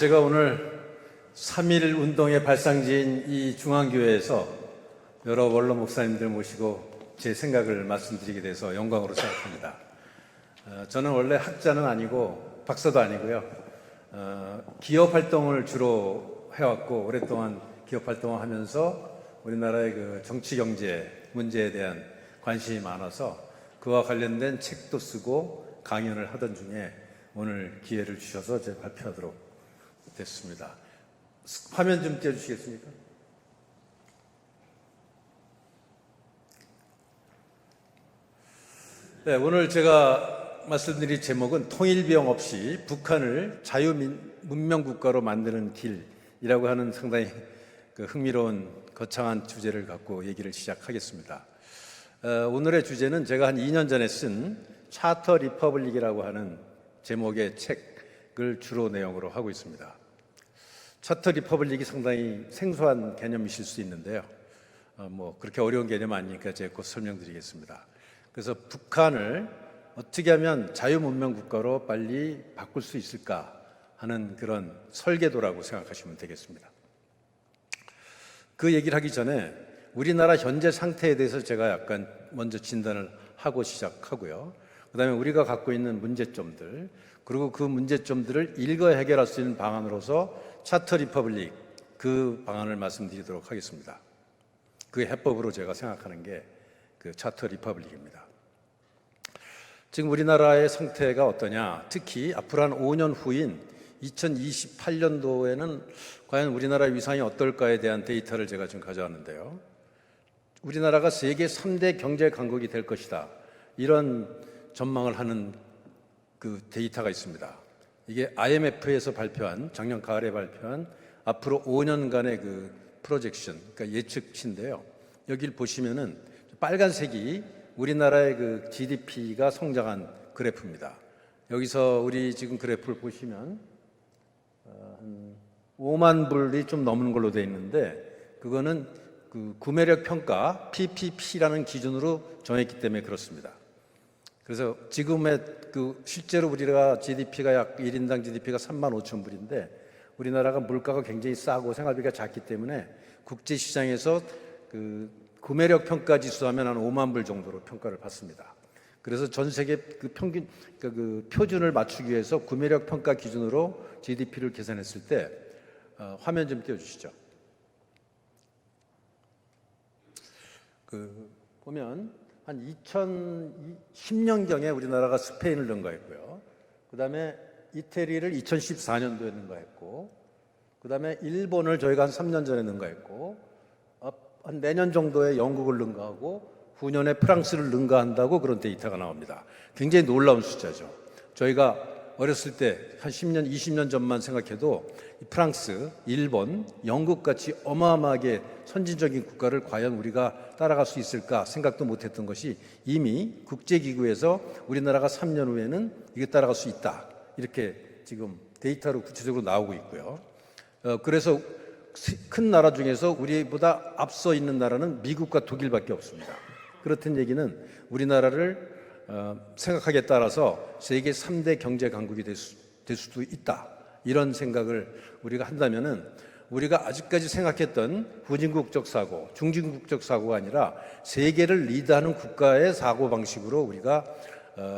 제가 오늘 3.1 운동의 발상지인 이 중앙교회에서 여러 원로 목사님들 모시고 제 생각을 말씀드리게 돼서 영광으로 생각합니다. 저는 원래 학자는 아니고 박사도 아니고요. 기업 활동을 주로 해왔고 오랫동안 기업 활동을 하면서 우리나라의 그 정치 경제 문제에 대한 관심이 많아서 그와 관련된 책도 쓰고 강연을 하던 중에 오늘 기회를 주셔서 제가 발표하도록 됐습니다. 화면 좀 띄워주시겠습니까? 네, 오늘 제가 말씀드릴 제목은 통일비용 없이 북한을 자유문명국가로 만드는 길이라고 하는 상당히 흥미로운 거창한 주제를 갖고 얘기를 시작하겠습니다. 오늘의 주제는 제가 한 2년 전에 쓴 차터 리퍼블릭이라고 하는 제목의 책을 주로 내용으로 하고 있습니다. 차터 리퍼블릭이 상당히 생소한 개념이실 수 있는데요. 그렇게 어려운 개념 아니니까 제가 곧 설명드리겠습니다. 그래서 북한을 어떻게 하면 자유문명 국가로 빨리 바꿀 수 있을까 하는 그런 설계도라고 생각하시면 되겠습니다. 그 얘기를 하기 전에 우리나라 현재 상태에 대해서 제가 약간 먼저 진단을 하고 시작하고요. 그 다음에 우리가 갖고 있는 문제점들, 그리고 그 문제점들을 일거 해결할 수 있는 방안으로서 차터 리퍼블릭, 그 방안을 말씀드리도록 하겠습니다. 그 해법으로 제가 생각하는 게 그 차터 리퍼블릭입니다. 지금 우리나라의 상태가 어떠냐, 특히 앞으로 한 5년 후인 2028년도에는 과연 우리나라 위상이 어떨까에 대한 데이터를 제가 지금 가져왔는데요. 우리나라가 세계 3대 경제 강국이 될 것이다, 이런 전망을 하는 그 데이터가 있습니다. 이게 IMF에서 발표한, 작년 가을에 발표한 앞으로 5년간의 그 프로젝션, 그러니까 예측치인데요. 여기를 보시면은 빨간색이 우리나라의 그 GDP가 성장한 그래프입니다. 여기서 우리 지금 그래프를 보시면 한 5만 불이 좀 넘는 걸로 되어 있는데, 그거는 그 구매력 평가 PPP라는 기준으로 정했기 때문에 그렇습니다. 그래서 지금의 그 실제로 우리가 GDP가 약 1인당 GDP가 3만 5천 불인데 우리나라가 물가가 굉장히 싸고 생활비가 작기 때문에 국제 시장에서 그 구매력 평가 지수 하면 한 5만 불 정도로 평가를 받습니다. 그래서 전 세계 그 평균 그 표준을 맞추기 위해서 구매력 평가 기준으로 GDP를 계산했을 때 화면 좀 띄워주시죠. 보면 한 2010년경에 우리나라가 스페인을 능가했고요. 그 다음에 이태리를 2014년도에 능가했고, 그 다음에 일본을 저희가 한 3년 전에 능가했고, 한 내년 정도에 영국을 능가하고 후년에 프랑스를 능가한다고 그런 데이터가 나옵니다. 굉장히 놀라운 숫자죠. 저희가 어렸을 때 한 10년, 20년 전만 생각해도 프랑스, 일본, 영국같이 어마어마하게 선진적인 국가를 과연 우리가 따라갈 수 있을까 생각도 못했던 것이 이미 국제기구에서 우리나라가 3년 후에는 이게 따라갈 수 있다, 이렇게 지금 데이터로 구체적으로 나오고 있고요. 그래서 큰 나라 중에서 우리보다 앞서 있는 나라는 미국과 독일밖에 없습니다. 그렇다는 얘기는 우리나라를 생각하기에 따라서 세계 3대 경제 강국이 될 수도 있다, 이런 생각을 우리가 한다면은 우리가 아직까지 생각했던 후진국적 사고, 중진국적 사고가 아니라 세계를 리드하는 국가의 사고 방식으로 우리가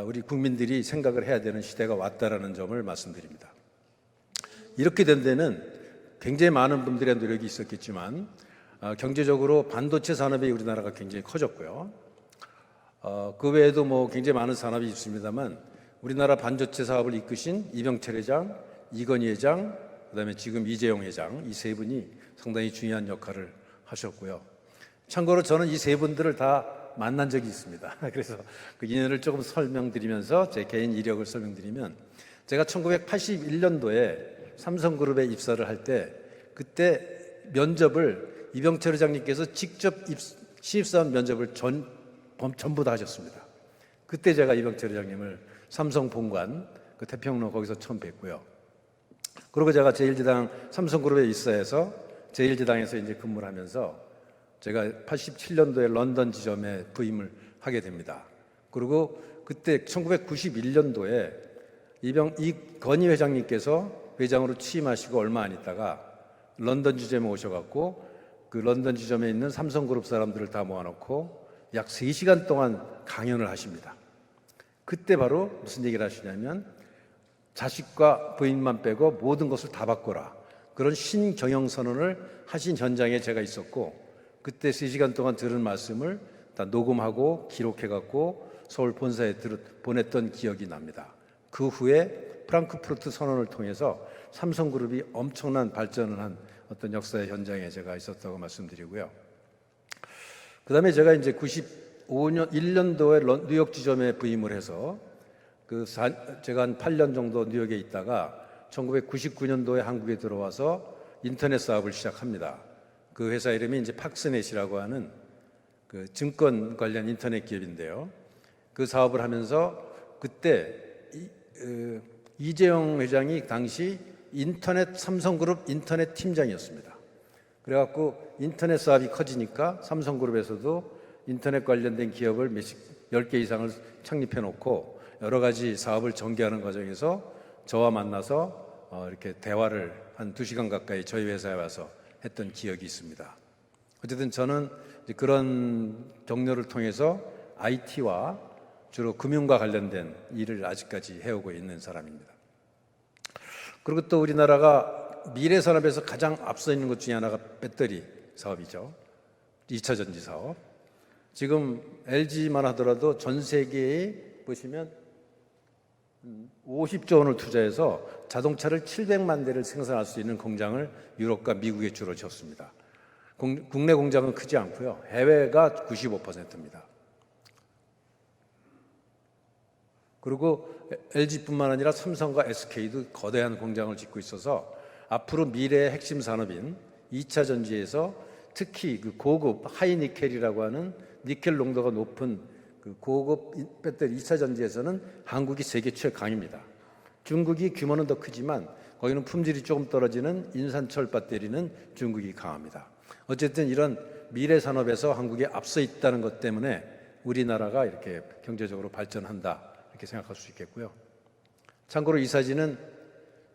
우리 국민들이 생각을 해야 되는 시대가 왔다라는 점을 말씀드립니다. 이렇게 된 데는 굉장히 많은 분들의 노력이 있었겠지만 경제적으로 반도체 산업이 우리나라가 굉장히 커졌고요. 그 외에도 굉장히 많은 산업이 있습니다만 우리나라 반도체 사업을 이끄신 이병철 회장, 이건희 회장, 그다음에 지금 이재용 회장, 이 세 분이 상당히 중요한 역할을 하셨고요. 참고로 저는 이 세 분들을 다 만난 적이 있습니다. 그래서 그 인연을 조금 설명드리면서 제 개인 이력을 설명드리면, 제가 1981년도에 삼성그룹에 입사를 할 때 그때 면접을 이병철 회장님께서 직접 신입사원 면접을 전부 다 하셨습니다. 그때 제가 이병철 회장님을 삼성 본관 그 태평로 거기서 처음 뵀고요. 그리고 제가 제1지당 삼성그룹에 입사해서 제1지당에서 이제 근무를 하면서 제가 87년도에 런던 지점에 부임을 하게 됩니다. 그리고 그때 1991년도에 이건희 회장님께서 회장으로 취임하시고 얼마 안 있다가 런던 지점에 오셔갖고 그 런던 지점에 있는 삼성그룹 사람들을 다 모아놓고 약 3시간 동안 강연을 하십니다. 그때 바로 무슨 얘기를 하시냐면 자식과 부인만 빼고 모든 것을 다 바꿔라. 그런 신경영 선언을 하신 현장에 제가 있었고 그때 3시간 동안 들은 말씀을 다 녹음하고 기록해갖고 서울 본사에 보냈던 기억이 납니다. 그 후에 프랑크푸르트 선언을 통해서 삼성그룹이 엄청난 발전을 한 어떤 역사의 현장에 제가 있었다고 말씀드리고요. 그 다음에 제가 이제 95년, 1년도에 뉴욕 지점에 부임을 해서 제가 한 8년 정도 뉴욕에 있다가 1999년도에 한국에 들어와서 인터넷 사업을 시작합니다. 그 회사 이름이 이제 팍스넷이라고 하는 그 증권 관련 인터넷 기업인데요. 그 사업을 하면서 그때 이재용 회장이 당시 삼성그룹 인터넷 팀장이었습니다. 그래갖고 인터넷 사업이 커지니까 삼성그룹에서도 인터넷 관련된 기업을 10개 이상을 창립해 놓고 여러 가지 사업을 전개하는 과정에서 저와 만나서 이렇게 대화를 한 2시간 가까이 저희 회사에 와서 했던 기억이 있습니다. 어쨌든 저는 그런 경로를 통해서 IT와 주로 금융과 관련된 일을 아직까지 해오고 있는 사람입니다. 그리고 또 우리나라가 미래 산업에서 가장 앞서 있는 것 중에 하나가 배터리 사업이죠. 2차 전지 사업. 지금 LG만 하더라도 전 세계에 보시면 50조 원을 투자해서 자동차를 700만 대를 생산할 수 있는 공장을 유럽과 미국에 주로 지었습니다. 국내 공장은 크지 않고요. 해외가 95%입니다. 그리고 LG뿐만 아니라 삼성과 SK도 거대한 공장을 짓고 있어서 앞으로 미래의 핵심 산업인 2차 전지에서 특히 그 고급 하이니켈이라고 하는 니켈 농도가 높은 그 고급 배터리 2차 전지에서는 한국이 세계 최강입니다. 중국이 규모는 더 크지만 거기는 품질이 조금 떨어지는 인산철 배터리는 중국이 강합니다. 어쨌든 이런 미래 산업에서 한국이 앞서 있다는 것 때문에 우리나라가 이렇게 경제적으로 발전한다 이렇게 생각할 수 있겠고요. 참고로 이 사진은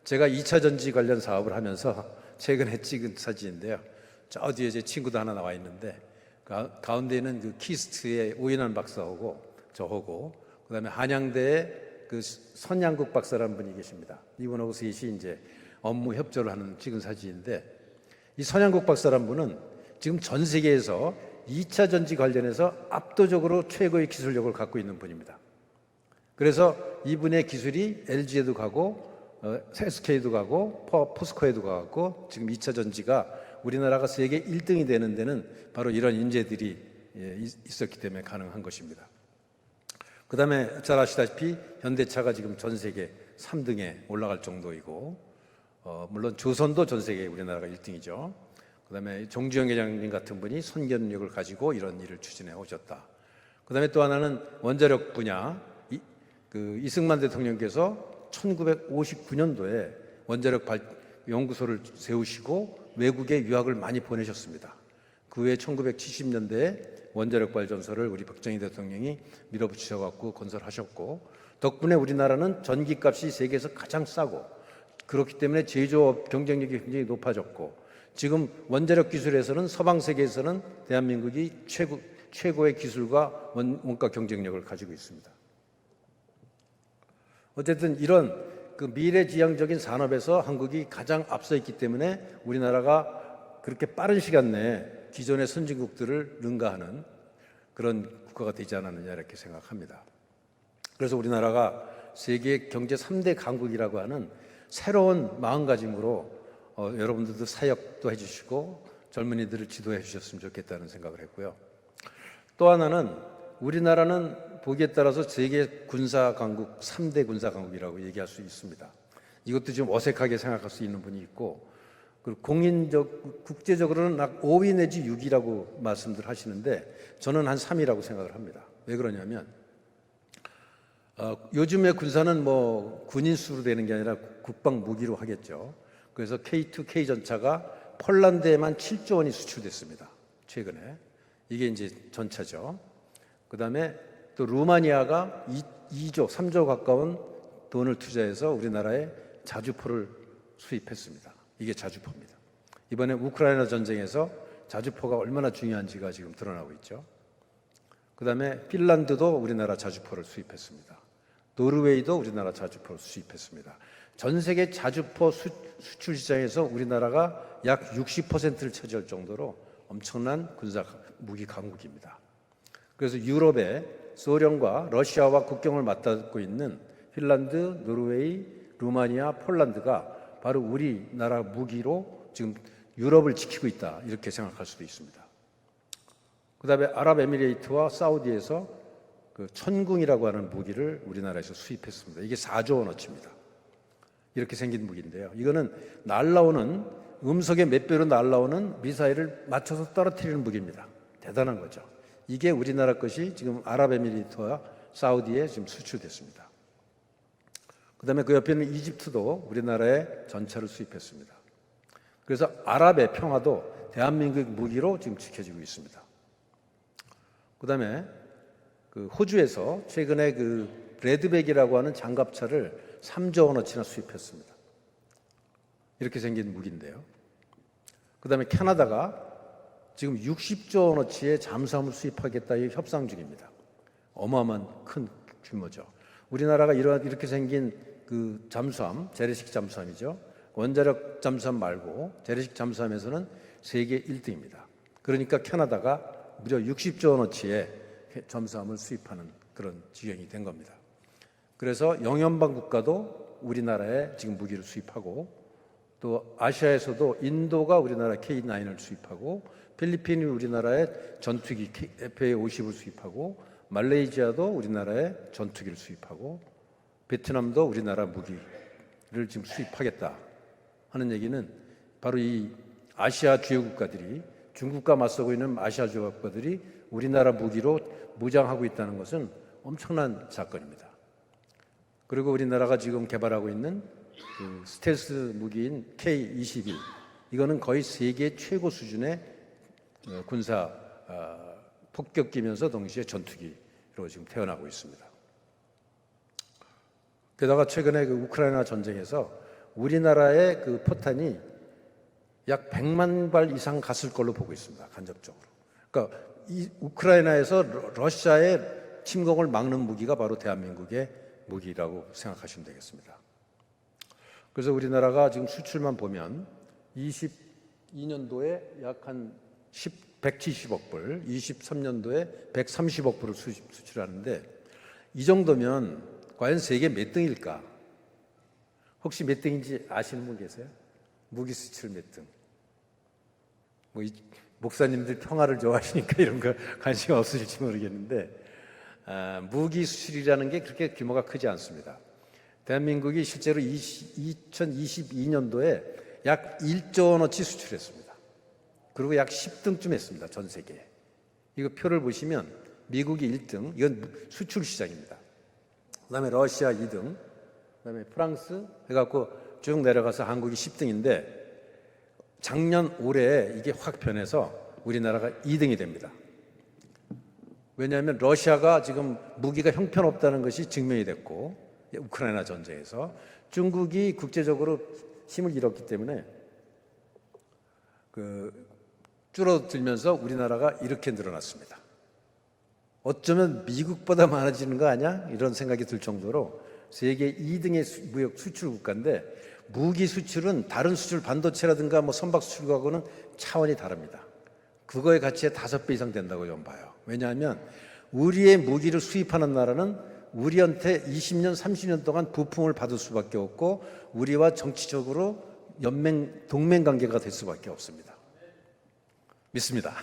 제가 2차 전지 관련 사업을 하면서 최근에 찍은 사진인데요. 저 뒤에 제 친구도 하나 나와 있는데 가운데는 그 키스트의 오인환 박사하고 저하고 그다음에 한양대의 그 선양국 박사라는 분이 계십니다. 이분하고 셋이 이제 업무 협조를 하는 찍은 사진인데 이 선양국 박사라는 분은 지금 전 세계에서 2차 전지 관련해서 압도적으로 최고의 기술력을 갖고 있는 분입니다. 그래서 이분의 기술이 LG에도 가고 SK도 가고 포스코에도 가고 지금 2차 전지가 우리나라가 세계 1등이 되는 데는 바로 이런 인재들이 있었기 때문에 가능한 것입니다. 그 다음에 잘 아시다시피 현대차가 지금 전 세계 3등에 올라갈 정도이고 물론 조선도 전 세계 우리나라가 1등이죠. 그 다음에 정주영 회장님 같은 분이 선견력을 가지고 이런 일을 추진해 오셨다. 그 다음에 또 하나는 원자력 분야 이승만 대통령께서 1959년도에 원자력 연구소를 세우시고 외국에 유학을 많이 보내셨습니다. 그 후에 1970년대에 원자력 발전소를 우리 박정희 대통령이 밀어붙이셔갖고 건설하셨고 덕분에 우리나라는 전기값이 세계에서 가장 싸고 그렇기 때문에 제조업 경쟁력이 굉장히 높아졌고 지금 원자력 기술에서는 서방 세계에서는 대한민국이 최고의 기술과 원가 경쟁력을 가지고 있습니다. 어쨌든 이런 그 미래지향적인 산업에서 한국이 가장 앞서 있기 때문에 우리나라가 그렇게 빠른 시간 내에 기존의 선진국들을 능가하는 그런 국가가 되지 않았느냐 이렇게 생각합니다. 그래서 우리나라가 세계 경제 3대 강국이라고 하는 새로운 마음가짐으로 여러분들도 사역도 해주시고 젊은이들을 지도해 주셨으면 좋겠다는 생각을 했고요. 또 하나는 우리나라는 보기에 따라서 세계 군사강국 3대 군사강국이라고 얘기할 수 있습니다. 이것도 좀 어색하게 생각할 수 있는 분이 있고 그리고 국제적으로는 5위 내지 6위라고 말씀들 하시는데 저는 한 3위라고 생각을 합니다. 왜 그러냐면 요즘의 군사는 뭐 군인 수로 되는 게 아니라 국방 무기로 하겠죠. 그래서 K2K 전차가 폴란드에만 7조 원이 수출됐습니다. 최근에. 이게 이제 전차죠. 그 다음에 또 루마니아가 2조, 3조 가까운 돈을 투자해서 우리나라에 자주포를 수입했습니다. 이게 자주포입니다. 이번에 우크라이나 전쟁에서 자주포가 얼마나 중요한지가 지금 드러나고 있죠. 그 다음에 핀란드도 우리나라 자주포를 수입했습니다. 노르웨이도 우리나라 자주포를 수입했습니다. 전 세계 자주포 수출 시장에서 우리나라가 약 60%를 차지할 정도로 엄청난 군사 무기 강국입니다. 그래서 유럽의 소련과 러시아와 국경을 맞닿고 있는 핀란드, 노르웨이, 루마니아, 폴란드가 바로 우리나라 무기로 지금 유럽을 지키고 있다, 이렇게 생각할 수도 있습니다. 그 다음에 아랍에미레이트와 사우디에서 그 천궁이라고 하는 무기를 우리나라에서 수입했습니다. 이게 4조 원어치입니다. 이렇게 생긴 무기인데요. 이거는 날라오는, 음속의 몇 배로 날라오는 미사일을 맞춰서 떨어뜨리는 무기입니다. 대단한 거죠. 이게 우리나라 것이 지금 아랍에미리트와 사우디에 지금 수출됐습니다. 그 다음에 그 옆에 있는 이집트도 우리나라에 전차를 수입했습니다. 그래서 아랍의 평화도 대한민국 무기로 지금 지켜지고 있습니다. 그 다음에 그 호주에서 최근에 그 레드백이라고 하는 장갑차를 3조 원어치나 수입했습니다. 이렇게 생긴 무기인데요. 그 다음에 캐나다가 지금 60조 원어치의 잠수함을 수입하겠다, 이 협상 중입니다. 어마어마한 큰 규모죠. 우리나라가 이렇게 생긴 그 잠수함, 재래식 잠수함이죠. 원자력 잠수함 말고 재래식 잠수함에서는 세계 1등입니다. 그러니까 캐나다가 무려 60조 원어치의 잠수함을 수입하는 그런 지경이 된 겁니다. 그래서 영연방 국가도 우리나라에 지금 무기를 수입하고, 또 아시아에서도 인도가 우리나라 K9을 수입하고, 필리핀이 우리나라에 전투기 FA-50을 수입하고, 말레이시아도 우리나라에 전투기를 수입하고, 베트남도 우리나라 무기를 지금 수입하겠다 하는 얘기는 바로 이 아시아 주요 국가들이, 중국과 맞서고 있는 아시아 주요 국가들이 우리나라 무기로 무장하고 있다는 것은 엄청난 사건입니다. 그리고 우리나라가 지금 개발하고 있는 그 스텔스 무기인 K-21, 이거는 거의 세계 최고 수준의 군사 폭격기면서 동시에 전투기로 지금 태어나고 있습니다. 게다가 최근에 그 우크라이나 전쟁에서 우리나라의 그 포탄이 약 100만 발 이상 갔을 걸로 보고 있습니다. 간접적으로. 그러니까 이 우크라이나에서 러시아의 침공을 막는 무기가 바로 대한민국의 무기라고 생각하시면 되겠습니다. 그래서 우리나라가 지금 수출만 보면 22년도에 약 한 170억 불, 23년도에 130억 불을 수출하는데, 이 정도면 과연 세계 몇 등일까? 혹시 몇 등인지 아시는 분 계세요? 무기 수출 몇 등? 목사님들 평화를 좋아하시니까 이런 거 관심 없으실지 모르겠는데, 무기 수출이라는 게 그렇게 규모가 크지 않습니다. 대한민국이 실제로 2022년도에 약 1조 원어치 수출했습니다. 그리고 약 10등쯤 했습니다. 전 세계에. 이거 표를 보시면 미국이 1등, 이건 수출 시장입니다. 그 다음에 러시아 2등, 그 다음에 프랑스 해갖고 쭉 내려가서 한국이 10등인데, 작년 올해 이게 확 변해서 우리나라가 2등이 됩니다. 왜냐하면 러시아가 지금 무기가 형편없다는 것이 증명이 됐고, 우크라이나 전쟁에서 중국이 국제적으로 힘을 잃었기 때문에 줄어들면서 우리나라가 이렇게 늘어났습니다. 어쩌면 미국보다 많아지는 거 아니야? 이런 생각이 들 정도로 세계 2등의 무역 수출 국가인데, 무기 수출은 다른 수출, 반도체라든가 선박 수출과는 차원이 다릅니다. 그거의 가치의 5배 이상 된다고 좀 봐요. 왜냐하면 우리의 무기를 수입하는 나라는 우리한테 20년, 30년 동안 부품을 받을 수밖에 없고, 우리와 정치적으로 동맹 관계가 될 수밖에 없습니다. 믿습니다.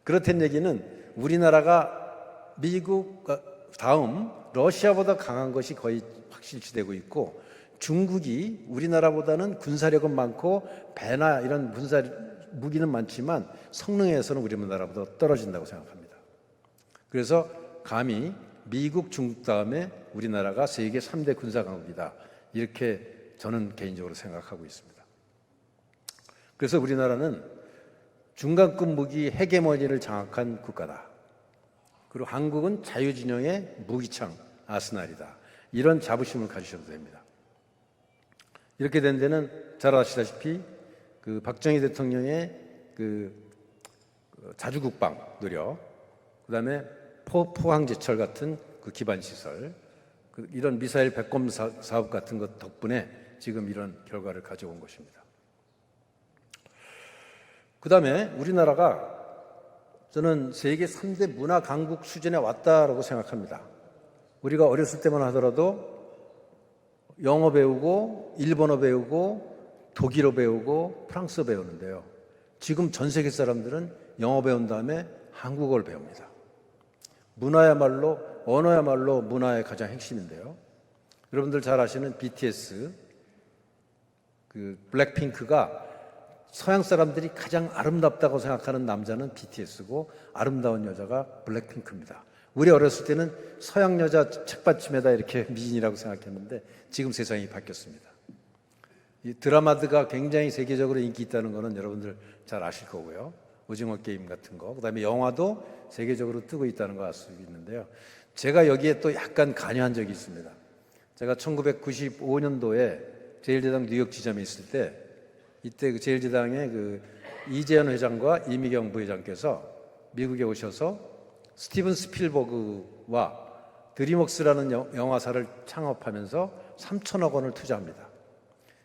그렇다는 얘기는 우리나라가 미국 다음 러시아보다 강한 것이 거의 확실시되고 있고, 중국이 우리나라보다는 군사력은 많고 배나 이런 군사 무기는 많지만 성능에서는 우리나라보다 떨어진다고 생각합니다. 그래서 감히 미국, 중국 다음에 우리나라가 세계 3대 군사 강국이다, 이렇게 저는 개인적으로 생각하고 있습니다. 그래서 우리나라는 중간급 무기 헤게모니를 장악한 국가다. 그리고 한국은 자유진영의 무기창 아스날이다. 이런 자부심을 가지셔도 됩니다. 이렇게 된 데는 잘 아시다시피 그 박정희 대통령의 그 자주국방 노력, 그다음에 포항제철 같은 그 기반 시설, 이런 미사일 백검 사업 같은 것 덕분에 지금 이런 결과를 가져온 것입니다. 그다음에 우리나라가 저는 세계 3대 문화 강국 수준에 왔다라고 생각합니다. 우리가 어렸을 때만 하더라도 영어 배우고 일본어 배우고 독일어 배우고 프랑스어 배우는데요. 지금 전 세계 사람들은 영어 배운 다음에 한국어를 배웁니다. 문화야말로, 언어야말로 문화의 가장 핵심인데요. 여러분들 잘 아시는 BTS, 그 블랙핑크가 서양 사람들이 가장 아름답다고 생각하는 남자는 BTS고 아름다운 여자가 블랙핑크입니다. 우리 어렸을 때는 서양 여자 책받침에다 이렇게 미인이라고 생각했는데 지금 세상이 바뀌었습니다. 이 드라마드가 굉장히 세계적으로 인기 있다는 거는 여러분들 잘 아실 거고요. 오징어 게임 같은 거, 그다음에 영화도 세계적으로 뜨고 있다는 거 알 수 있는데요. 제가 여기에 또 약간 관여한 적이 있습니다. 제가 1995년도에 제1제당 뉴욕 지점에 있을 때, 이때 그 제1제당의 그 이재현 회장과 이미경 부회장께서 미국에 오셔서 스티븐 스필버그와 드림웍스라는 영화사를 창업하면서 3천억 원을 투자합니다.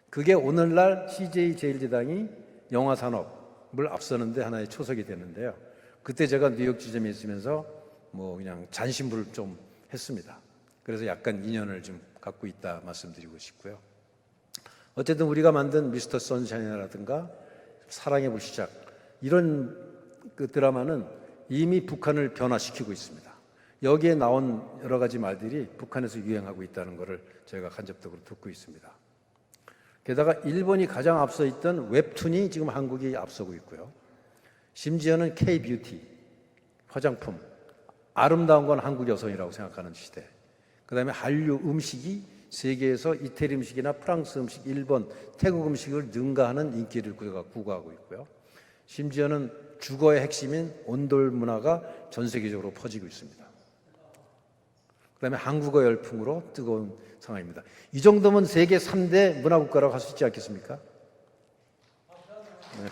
그게 오늘날 CJ 제1제당이 영화 산업을 앞서는데 하나의 초석이 되는데요. 그때 제가 뉴욕 지점에 있으면서 뭐 그냥 잔심부를 좀 했습니다. 그래서 약간 인연을 좀 갖고 있다 말씀드리고 싶고요. 어쨌든 우리가 만든 미스터 선샤인이라든가 사랑의 불시착, 이런 그 드라마는 이미 북한을 변화시키고 있습니다. 여기에 나온 여러 가지 말들이 북한에서 유행하고 있다는 것을 저희가 간접적으로 듣고 있습니다. 게다가 일본이 가장 앞서 있던 웹툰이 지금 한국이 앞서고 있고요. 심지어는 K-뷰티, 화장품, 아름다운 건 한국 여성이라고 생각하는 시대. 그 다음에 한류 음식이 세계에서 이태리 음식이나 프랑스 음식, 일본, 태국 음식을 능가하는 인기를 구가하고 있고요. 심지어는 주거의 핵심인 온돌 문화가 전 세계적으로 퍼지고 있습니다. 그 다음에 한국어 열풍으로 뜨거운 상황입니다. 이 정도면 세계 3대 문화국가라고 할 수 있지 않겠습니까? 네.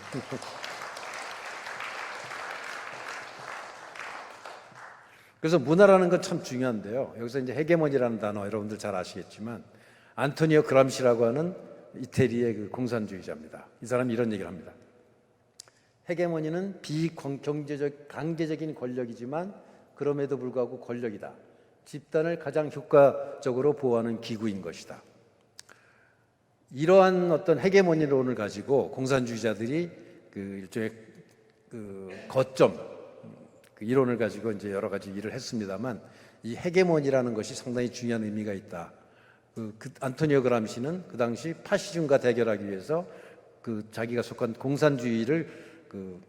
그래서 문화라는 건 참 중요한데요. 여기서 이제 헤게모니라는 단어 여러분들 잘 아시겠지만 안토니오 그람시라고 하는 이태리의 그 공산주의자입니다. 이 사람이 이런 얘기를 합니다. 헤게모니는 비경제적 강제적인 권력이지만 그럼에도 불구하고 권력이다. 집단을 가장 효과적으로 보호하는 기구인 것이다. 이러한 어떤 헤게모니론을 가지고 공산주의자들이 그 일종의 그 거점, 그 이론을 가지고 이제 여러 가지 일을 했습니다만 이 헤게모니라는 것이 상당히 중요한 의미가 있다. 그 안토니오 그람시는 그 당시 파시즘과 대결하기 위해서 그 자기가 속한 공산주의를 그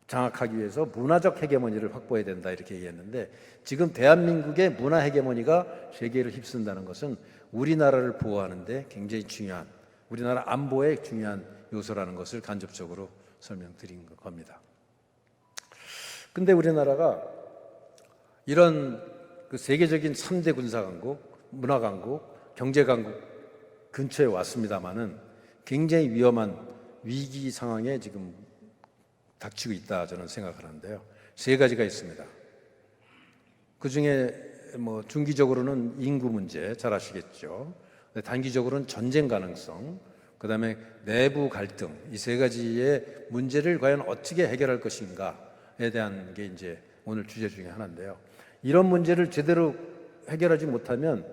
장악하기 위해서 문화적 헤게모니를 확보해야 된다 이렇게 얘기했는데 지금 대한민국의 문화 헤게모니가 세계를 휩쓴다는 것은 우리나라를 보호하는 데 굉장히 중요한, 우리나라 안보에 중요한 요소라는 것을 간접적으로 설명드린 겁니다. 근데 우리나라가 이런 그 세계적인 3대 군사강국, 문화강국, 경제강국 근처에 왔습니다마는 굉장히 위험한 위기 상황에 지금 닥치고 있다 저는 생각을 하는데요. 세 가지가 있습니다. 그 중에 뭐 중기적으로는 인구 문제 잘 아시겠죠. 단기적으로는 전쟁 가능성, 그 다음에 내부 갈등, 이 세 가지의 문제를 과연 어떻게 해결할 것인가에 대한 게 이제 오늘 주제 중에 하나인데요. 이런 문제를 제대로 해결하지 못하면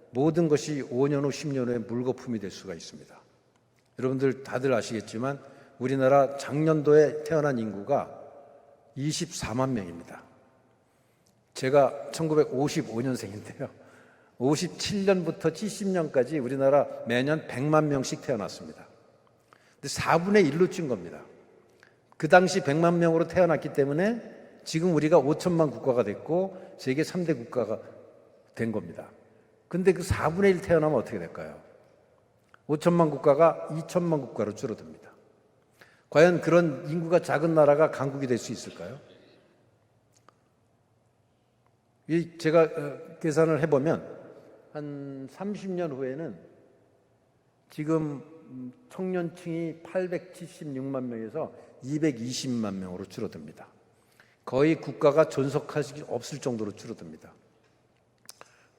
모든 것이 5년 후, 10년 후에 물거품이 될 수가 있습니다. 여러분들 다들 아시겠지만 우리나라 작년도에 태어난 인구가 24만 명입니다. 제가 1955년생인데요. 57년부터 70년까지 우리나라 매년 100만 명씩 태어났습니다. 근데 4분의 1로 찐 겁니다. 그 당시 100만 명으로 태어났기 때문에 지금 우리가 5천만 국가가 됐고 세계 3대 국가가 된 겁니다. 근데 그 4분의 1 태어나면 어떻게 될까요? 5천만 국가가 2천만 국가로 줄어듭니다. 과연 그런 인구가 작은 나라가 강국이 될 수 있을까요? 제가 계산을 해보면 한 30년 후에는 지금 청년층이 876만 명에서 220만 명으로 줄어듭니다. 거의 국가가 존속할 수 없을 정도로 줄어듭니다.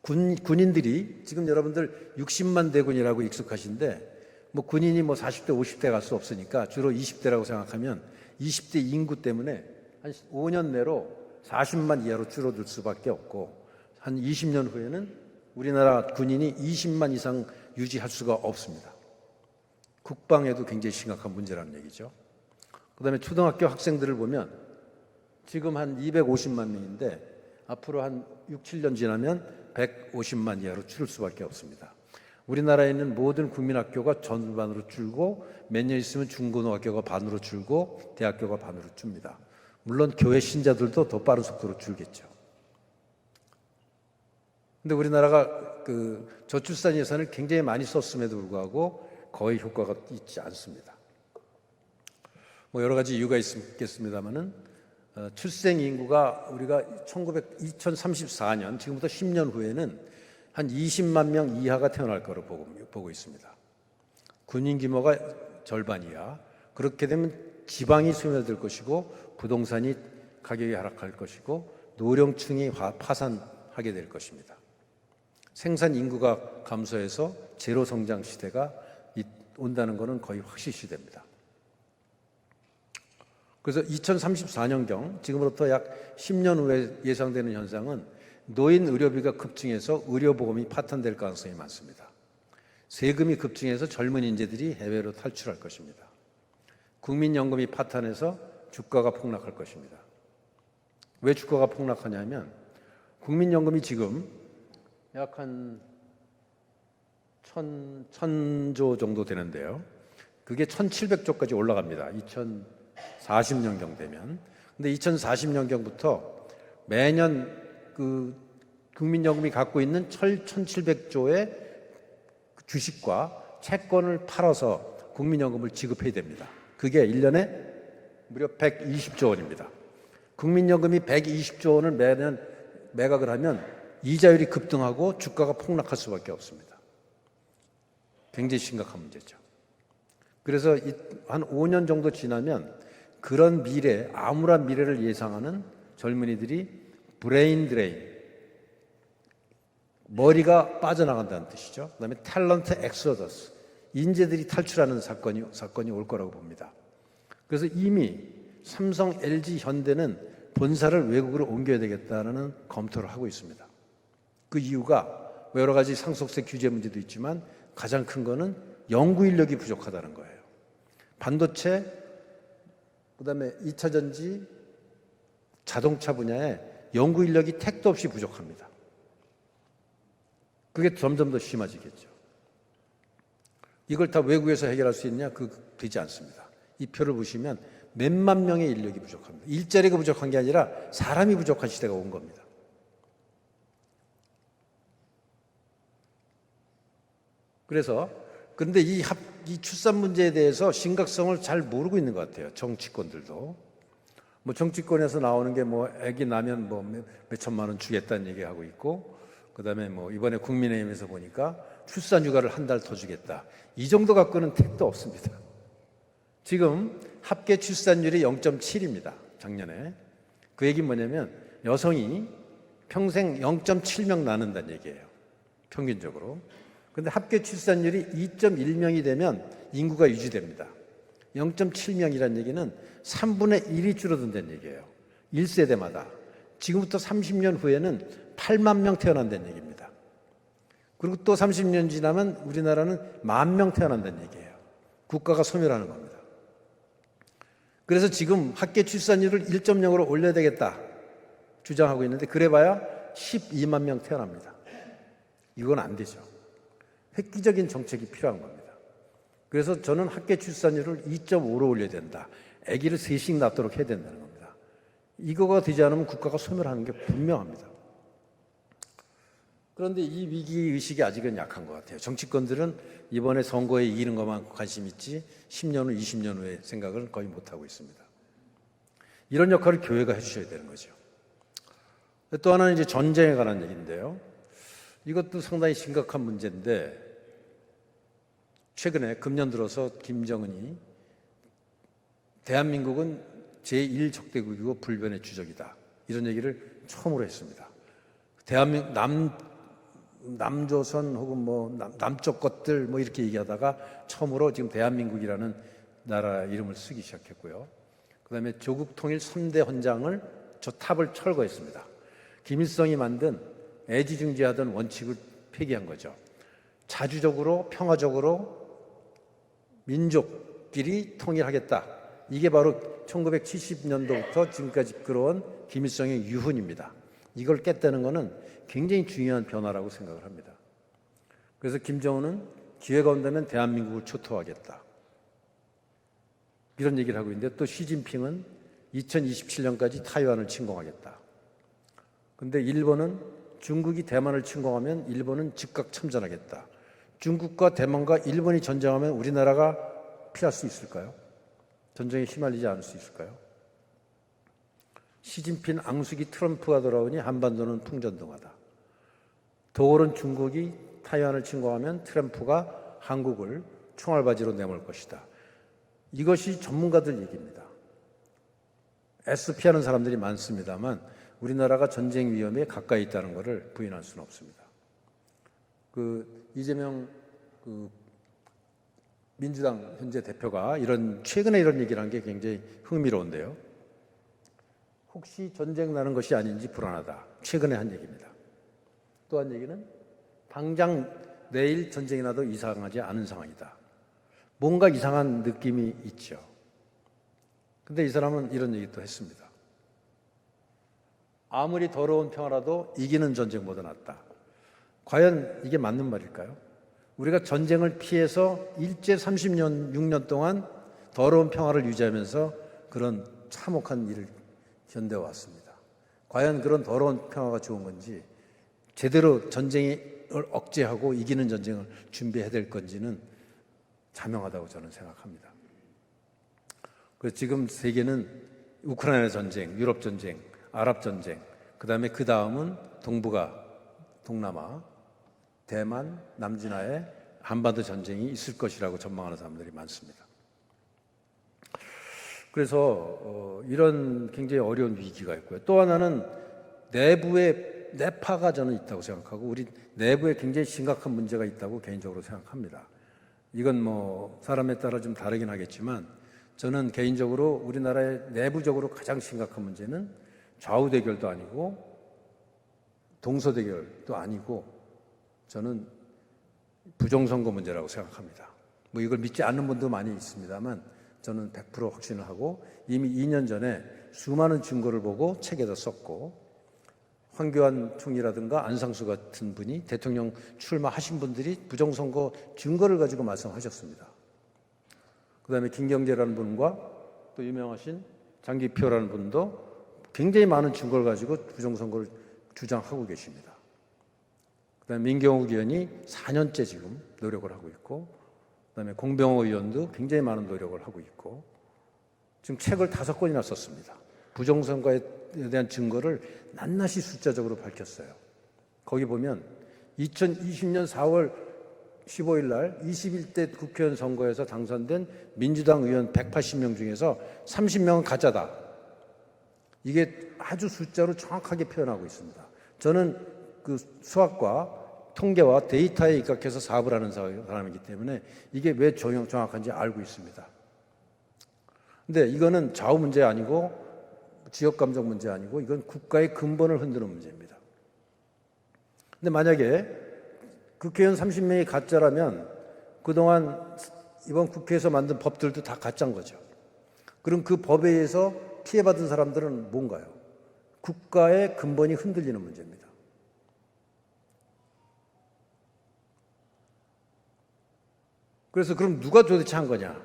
군인들이 지금 여러분들 60만 대군이라고 익숙하신데 뭐 군인이 뭐 40대, 50대 갈 수 없으니까 주로 20대라고 생각하면 20대 인구 때문에 한 5년 내로 40만 이하로 줄어들 수밖에 없고 한 20년 후에는 우리나라 군인이 20만 이상 유지할 수가 없습니다. 국방에도 굉장히 심각한 문제라는 얘기죠. 그다음에 초등학교 학생들을 보면 지금 한 250만 명인데 앞으로 한 6, 7년 지나면 150만 이하로 줄을 수밖에 없습니다. 우리나라에 있는 모든 국민학교가 전반으로 줄고 몇 년 있으면 중고등학교가 반으로 줄고 대학교가 반으로 줍니다. 물론 교회 신자들도 더 빠른 속도로 줄겠죠. 근데 우리나라가 그 저출산 예산을 굉장히 많이 썼음에도 불구하고 거의 효과가 있지 않습니다. 뭐 여러 가지 이유가 있겠습니다만은 출생 인구가 우리가 2034년 지금부터 10년 후에는 한 20만 명 이하가 태어날 거로 보고 있습니다. 군인 규모가 절반 이하. 그렇게 되면 지방이 소멸될 것이고 부동산이 가격이 하락할 것이고 노령층이 파산하게 될 것입니다. 생산 인구가 감소해서 제로 성장 시대가 온다는 것은 거의 확실시됩니다. 그래서 2034년경 지금으로부터 약 10년 후에 예상되는 현상은 노인 의료비가 급증해서 의료보험이 파탄될 가능성이 많습니다. 세금이 급증해서 젊은 인재들이 해외로 탈출할 것입니다. 국민연금이 파탄해서 주가가 폭락할 것입니다. 왜 주가가 폭락하냐면 국민연금이 지금 약 한 1,000조 정도 되는데요. 그게 1,700조까지 올라갑니다. 2040년경 되면. 근데 2040년경부터 매년 그 국민연금이 갖고 있는 1,700조의 주식과 채권을 팔아서 국민연금을 지급해야 됩니다. 그게 1년에 무려 120조 원입니다. 국민연금이 120조 원을 매년 매각을 하면 이자율이 급등하고 주가가 폭락할 수밖에 없습니다. 굉장히 심각한 문제죠. 그래서 한 5년 정도 지나면 그런 미래, 암울한 미래를 예상하는 젊은이들이 브레인 드레인, 머리가 빠져나간다는 뜻이죠. 그다음에 탤런트 엑소더스, 인재들이 탈출하는 사건이 올 거라고 봅니다. 그래서 이미 삼성, LG, 현대는 본사를 외국으로 옮겨야 되겠다는 검토를 하고 있습니다. 그 이유가 여러 가지 상속세 규제 문제도 있지만 가장 큰 거는 연구 인력이 부족하다는 거예요. 반도체, 그다음에 2차 전지, 자동차 분야에 연구 인력이 택도 없이 부족합니다. 그게 점점 더 심해지겠죠. 이걸 다 외국에서 해결할 수 있냐? 되지 않습니다. 이 표를 보시면 몇만 명의 인력이 부족합니다. 일자리가 부족한 게 아니라 사람이 부족한 시대가 온 겁니다. 그래서 그런데 이 출산 문제에 대해서 심각성을 잘 모르고 있는 것 같아요. 정치권들도. 뭐 정치권에서 나오는 게 뭐 아기 나면 뭐 몇 천만 원 주겠다는 얘기하고 있고, 그다음에 뭐 이번에 국민의힘에서 보니까 출산 휴가를 한 달 더 주겠다. 이 정도 갖고는 택도 없습니다. 지금 합계 출산율이 0.7입니다. 작년에. 그 얘기는 뭐냐면 여성이 평생 0.7명 낳는다는 얘기예요. 평균적으로. 그런데 합계 출산율이 2.1명이 되면 인구가 유지됩니다. 0.7명이라는 얘기는 3분의 1이 줄어든다는 얘기예요. 1세대마다. 지금부터 30년 후에는 8만 명 태어난다는 얘기입니다. 그리고 또 30년 지나면 우리나라는 10,000명 태어난다는 얘기예요. 국가가 소멸하는 겁니다. 그래서 지금 합계 출산율을 1.0으로 올려야 되겠다 주장하고 있는데 그래봐야 12만 명 태어납니다. 이건 안 되죠. 획기적인 정책이 필요한 겁니다. 그래서 저는 합계 출산율을 2.5로 올려야 된다. 아기를 셋씩 낳도록 해야 된다는 겁니다. 이거가 되지 않으면 국가가 소멸하는 게 분명합니다. 그런데 이 위기의식이 아직은 약한 것 같아요. 정치권들은 이번에 선거에 이기는 것만 관심 있지 10년 후, 20년 후의 생각을 거의 못하고 있습니다. 이런 역할을 교회가 해주셔야 되는 거죠. 또 하나는 이제 전쟁에 관한 얘기인데요. 이것도 상당히 심각한 문제인데 최근에 금년 들어서 김정은이 대한민국은 제1적대국이고 불변의 주적이다, 이런 얘기를 처음으로 했습니다. 대한민국 남조선 혹은 뭐 남쪽 것들 뭐 이렇게 얘기하다가 처음으로 지금 대한민국이라는 나라 이름을 쓰기 시작했고요. 그다음에 조국 통일 3대 헌장을 저 탑을 철거했습니다. 김일성이 만든 애지중지하던 원칙을 폐기한 거죠. 자주적으로 평화적으로 민족끼리 통일하겠다. 이게 바로 1970년도부터 지금까지 끌어온 김일성의 유훈입니다. 이걸 깼다는 것은 굉장히 중요한 변화라고 생각을 합니다. 그래서 김정은은 기회가 온다면 대한민국을 초토화하겠다, 이런 얘기를 하고 있는데, 또 시진핑은 2027년까지 타이완을 침공하겠다. 그런데 일본은 중국이 대만을 침공하면 일본은 즉각 참전하겠다. 중국과 대만과 일본이 전쟁하면 우리나라가 피할 수 있을까요? 전쟁에 휘말리지 않을 수 있을까요? 시진핑 앙숙이 트럼프가 돌아오니 한반도는 풍전등화다. 도골은 중국이 타이완을 침공하면 트럼프가 한국을 총알바지로 내몰 것이다. 이것이 전문가들 얘기입니다. 애써 피하는 사람들이 많습니다만 우리나라가 전쟁 위험에 가까이 있다는 것을 부인할 수는 없습니다. 이재명 민주당 현재 대표가 최근에 이런 얘기를 한 게 굉장히 흥미로운데요. 혹시 전쟁 나는 것이 아닌지 불안하다, 최근에 한 얘기입니다. 또 한 얘기는 당장 내일 전쟁이 나도 이상하지 않은 상황이다. 뭔가 이상한 느낌이 있죠. 근데 이 사람은 이런 얘기 또 했습니다. 아무리 더러운 평화라도 이기는 전쟁보다 낫다. 과연 이게 맞는 말일까요? 우리가 전쟁을 피해서 일제 30년, 6년 동안 더러운 평화를 유지하면서 그런 참혹한 일을 견뎌왔습니다. 과연 그런 더러운 평화가 좋은 건지, 제대로 전쟁을 억제하고 이기는 전쟁을 준비해야 될 건지는 자명하다고 저는 생각합니다. 그래서 지금 세계는 우크라이나 전쟁, 유럽 전쟁, 아랍 전쟁, 그 다음은 동남아, 대만, 남진아에 한반도 전쟁이 있을 것이라고 전망하는 사람들이 많습니다. 그래서 이런 굉장히 어려운 위기가 있고요. 또 하나는 내부의 내파가 저는 있다고 생각하고, 우리 내부에 굉장히 심각한 문제가 있다고 개인적으로 생각합니다. 이건 뭐 사람에 따라 좀 다르긴 하겠지만, 저는 개인적으로 우리나라의 내부적으로 가장 심각한 문제는 좌우 대결도 아니고 동서 대결도 아니고, 저는 부정선거 문제라고 생각합니다. 뭐 이걸 믿지 않는 분도 많이 있습니다만 저는 100% 확신을 하고, 이미 2년 전에 수많은 증거를 보고 책에다 썼고, 황교안 총리라든가 안상수 같은 분이 대통령 출마하신 분들이 부정선거 증거를 가지고 말씀하셨습니다. 그다음에 김경재라는 분과 또 유명하신 장기표라는 분도 굉장히 많은 증거를 가지고 부정선거를 주장하고 계십니다. 그다음에 민경욱 의원이 4년째 지금 노력을 하고 있고, 그다음에 공병호 의원도 굉장히 많은 노력을 하고 있고, 지금 책을 5권이나 썼습니다. 부정선거에 대한 증거를 낱낱이 숫자적으로 밝혔어요. 거기 보면 2020년 4월 15일 날 21대 국회의원 선거에서 당선된 민주당 의원 180명 중에서 30명은 가짜다. 이게 아주 숫자로 정확하게 표현하고 있습니다. 저는 그 수학과 통계와 데이터에 입각해서 사업을 하는 사람이기 때문에 이게 왜 정확한지 알고 있습니다. 근데 이거는 좌우 문제 아니고 지역 감정 문제 아니고, 이건 국가의 근본을 흔드는 문제입니다. 근데 만약에 국회의원 30명이 가짜라면 그동안 이번 국회에서 만든 법들도 다 가짜인 거죠. 그럼 그 법에 의해서 피해받은 사람들은 뭔가요? 국가의 근본이 흔들리는 문제입니다. 그래서 그럼 누가 도대체 한 거냐?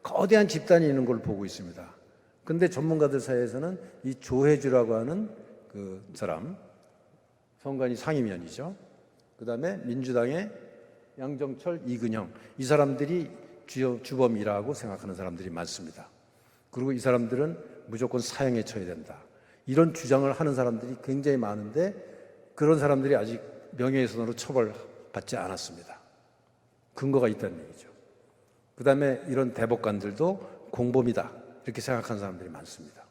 거대한 집단이 있는 걸 보고 있습니다. 근데 전문가들 사이에서는 이 조혜주라고 하는 그 사람, 선관위 상임위원이죠. 그 다음에 민주당의 양정철, 이근영, 이 사람들이 주범이라고 생각하는 사람들이 많습니다. 그리고 이 사람들은 무조건 사형에 처해야 된다, 이런 주장을 하는 사람들이 굉장히 많은데, 그런 사람들이 아직 명예훼손으로 처벌받지 않았습니다. 근거가 있다는 얘기죠. 그다음에 이런 대법관들도 공범이다 이렇게 생각하는 사람들이 많습니다.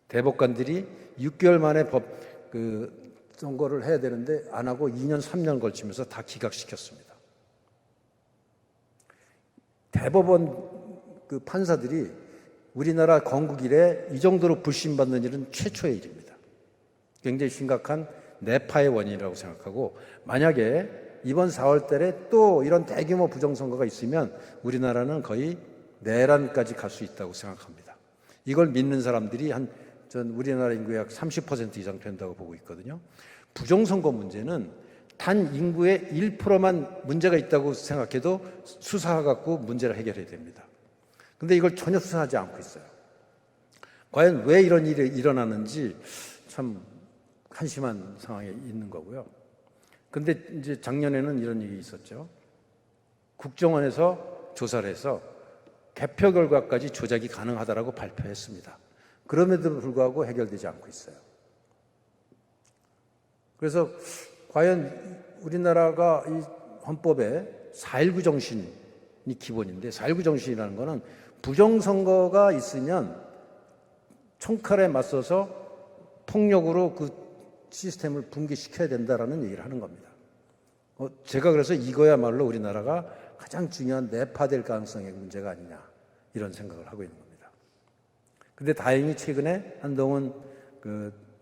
대법관들이 6개월 만에 선고를 해야 되는데 안 하고 2년, 3년 걸치면서 다 기각시켰습니다. 대법원 판사들이 우리나라 건국 이래 이 정도로 불신받는 일은 최초의 일입니다. 굉장히 심각한 내파의 원인이라고 생각하고, 만약에 이번 4월 달에 또 이런 대규모 부정선거가 있으면 우리나라는 거의 내란까지 갈 수 있다고 생각합니다. 이걸 믿는 사람들이 전 우리나라 인구의 약 30% 이상 된다고 보고 있거든요. 부정선거 문제는 단 인구의 1%만 문제가 있다고 생각해도 수사해갖고 문제를 해결해야 됩니다. 근데 이걸 전혀 수사하지 않고 있어요. 과연 왜 이런 일이 일어나는지 참 한심한 상황에 있는 거고요. 근데 이제 작년에는 이런 일이 있었죠. 국정원에서 조사를 해서 개표 결과까지 조작이 가능하다라고 발표했습니다. 그럼에도 불구하고 해결되지 않고 있어요. 그래서 과연 우리나라가 이 헌법에 4.19 정신이 기본인데, 4.19 정신이라는 거는 부정선거가 있으면 총칼에 맞서서 폭력으로 그 시스템을 붕괴시켜야 된다라는 얘기를 하는 겁니다. 제가 그래서 이거야말로 우리나라가 가장 중요한 내파될 가능성의 문제가 아니냐 이런 생각을 하고 있는 겁니다. 근데 다행히 최근에 한동훈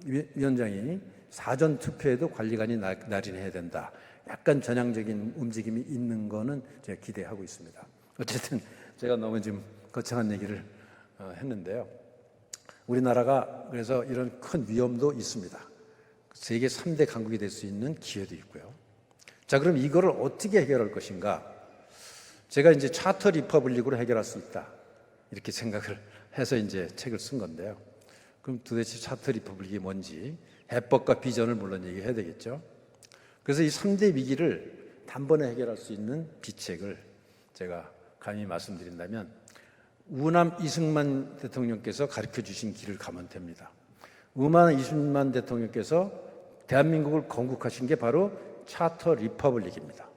위원장이 사전 투표에도 관리관이 날인해야 된다. 약간 전향적인 움직임이 있는 거는 제가 기대하고 있습니다. 어쨌든 제가 너무 좀 거창한 얘기를 했는데요. 우리나라가 그래서 이런 큰 위험도 있습니다. 세계 3대 강국이 될 수 있는 기회도 있고요. 자, 그럼 이거를 어떻게 해결할 것인가? 제가 이제 차터 리퍼블릭으로 해결할 수 있다. 이렇게 생각을 해서 이제 책을 쓴 건데요. 그럼 도대체 차터 리퍼블릭이 뭔지 해법과 비전을 물론 얘기해야 되겠죠. 그래서 이 3대 위기를 단번에 해결할 수 있는 비책을 제가 감히 말씀드린다면, 우남 이승만 대통령께서 가르쳐 주신 길을 가면 됩니다. 우남 이승만 대통령께서 대한민국을 건국하신 게 바로 차터 리퍼블릭입니다.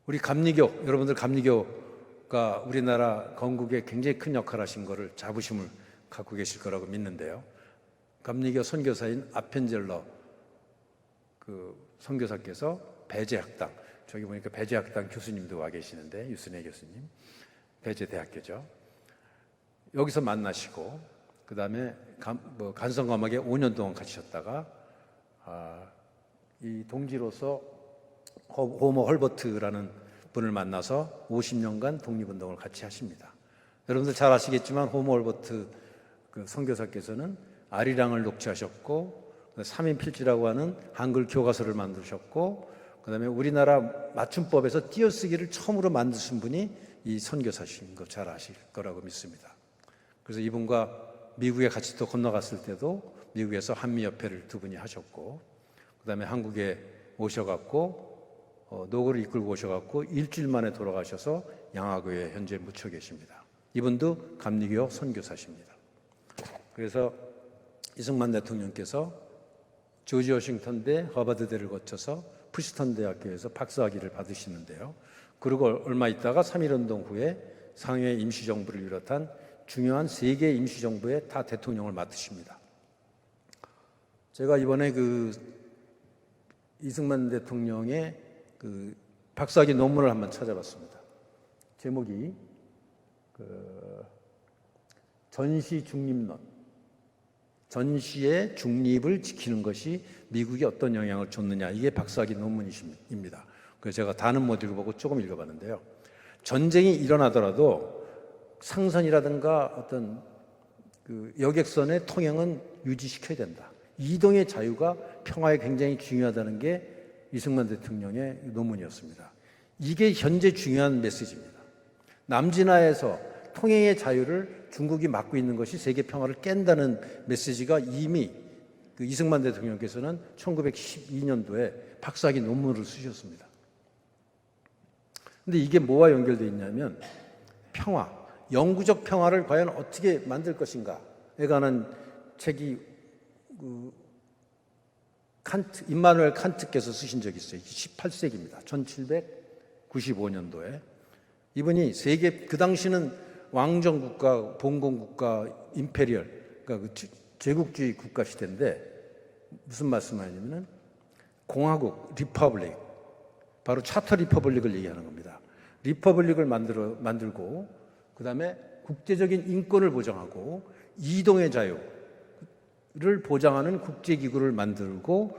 우리 감리교, 여러분들 감리교가 우리나라 건국에 굉장히 큰 역할을 하신 거를 자부심을 갖고 계실 거라고 믿는데요. 감리교 선교사인 아펜젤러 선교사께서 배제학당, 저기 보니까 배제학당 교수님도 와 계시는데, 유순혜 교수님, 배제대학교죠. 여기서 만나시고, 그 다음에 간성감옥에 5년 동안 갇히셨다가 이 동지로서 호모 헐버트라는 분을 만나서 50년간 독립운동을 같이 하십니다. 여러분들 잘 아시겠지만 호모 헐버트 선교사께서는 아리랑을 녹취하셨고, 3인필지라고 하는 한글 교과서를 만드셨고, 그 다음에 우리나라 맞춤법에서 띄어쓰기를 처음으로 만드신 분이 이 선교사신 거 잘 아실 거라고 믿습니다. 그래서 이분과 미국에 같이 또 건너갔을 때도 미국에서 한미협회를 두 분이 하셨고, 그 다음에 한국에 오셔갖고 노고를 이끌고 오셔갖고 일주일 만에 돌아가셔서 양화교에 현재 묻혀 계십니다. 이분도 감리교 선교사십니다. 그래서 이승만 대통령께서 조지 워싱턴대, 허버드대를 거쳐서 푸시턴 대학교에서 박사학위를 받으시는데요. 그리고 얼마 있다가 3.1운동 후에 상해 임시정부를 비롯한 중요한 세계 임시정부의 타 대통령을 맡으십니다. 제가 이번에 이승만 대통령의 박사학위 논문을 한번 찾아봤습니다. 제목이 전시 중립론, 전시의 중립을 지키는 것이 미국에 어떤 영향을 줬느냐, 이게 박사학위 논문입니다. 그래서 제가 다는 못 읽어보고 조금 읽어봤는데요. 전쟁이 일어나더라도 상선이라든가 어떤 여객선의 통행은 유지시켜야 된다. 이동의 자유가 평화에 굉장히 중요하다는 게 이승만 대통령의 논문이었습니다. 이게 현재 중요한 메시지입니다. 남진아에서 통행의 자유를 중국이 막고 있는 것이 세계 평화를 깬다는 메시지가 이미 이승만 대통령께서는 1912년도에 박사학위 논문을 쓰셨습니다. 근데 이게 뭐와 연결되어 있냐면 평화, 영구적 평화를 과연 어떻게 만들 것인가에 관한 책이 임마누엘 칸트께서 쓰신 적이 있어요. 18세기입니다. 95년도에. 이분이 세계, 그 당시는 왕정국가, 봉건국가, 임페리얼, 그러니까 그 제국주의 국가 시대인데 무슨 말씀하냐면은 공화국, 리퍼블릭, 바로 차터 리퍼블릭을 얘기하는 겁니다. 리퍼블릭을 만들고 그 다음에 국제적인 인권을 보장하고 이동의 자유를 보장하는 국제기구를 만들고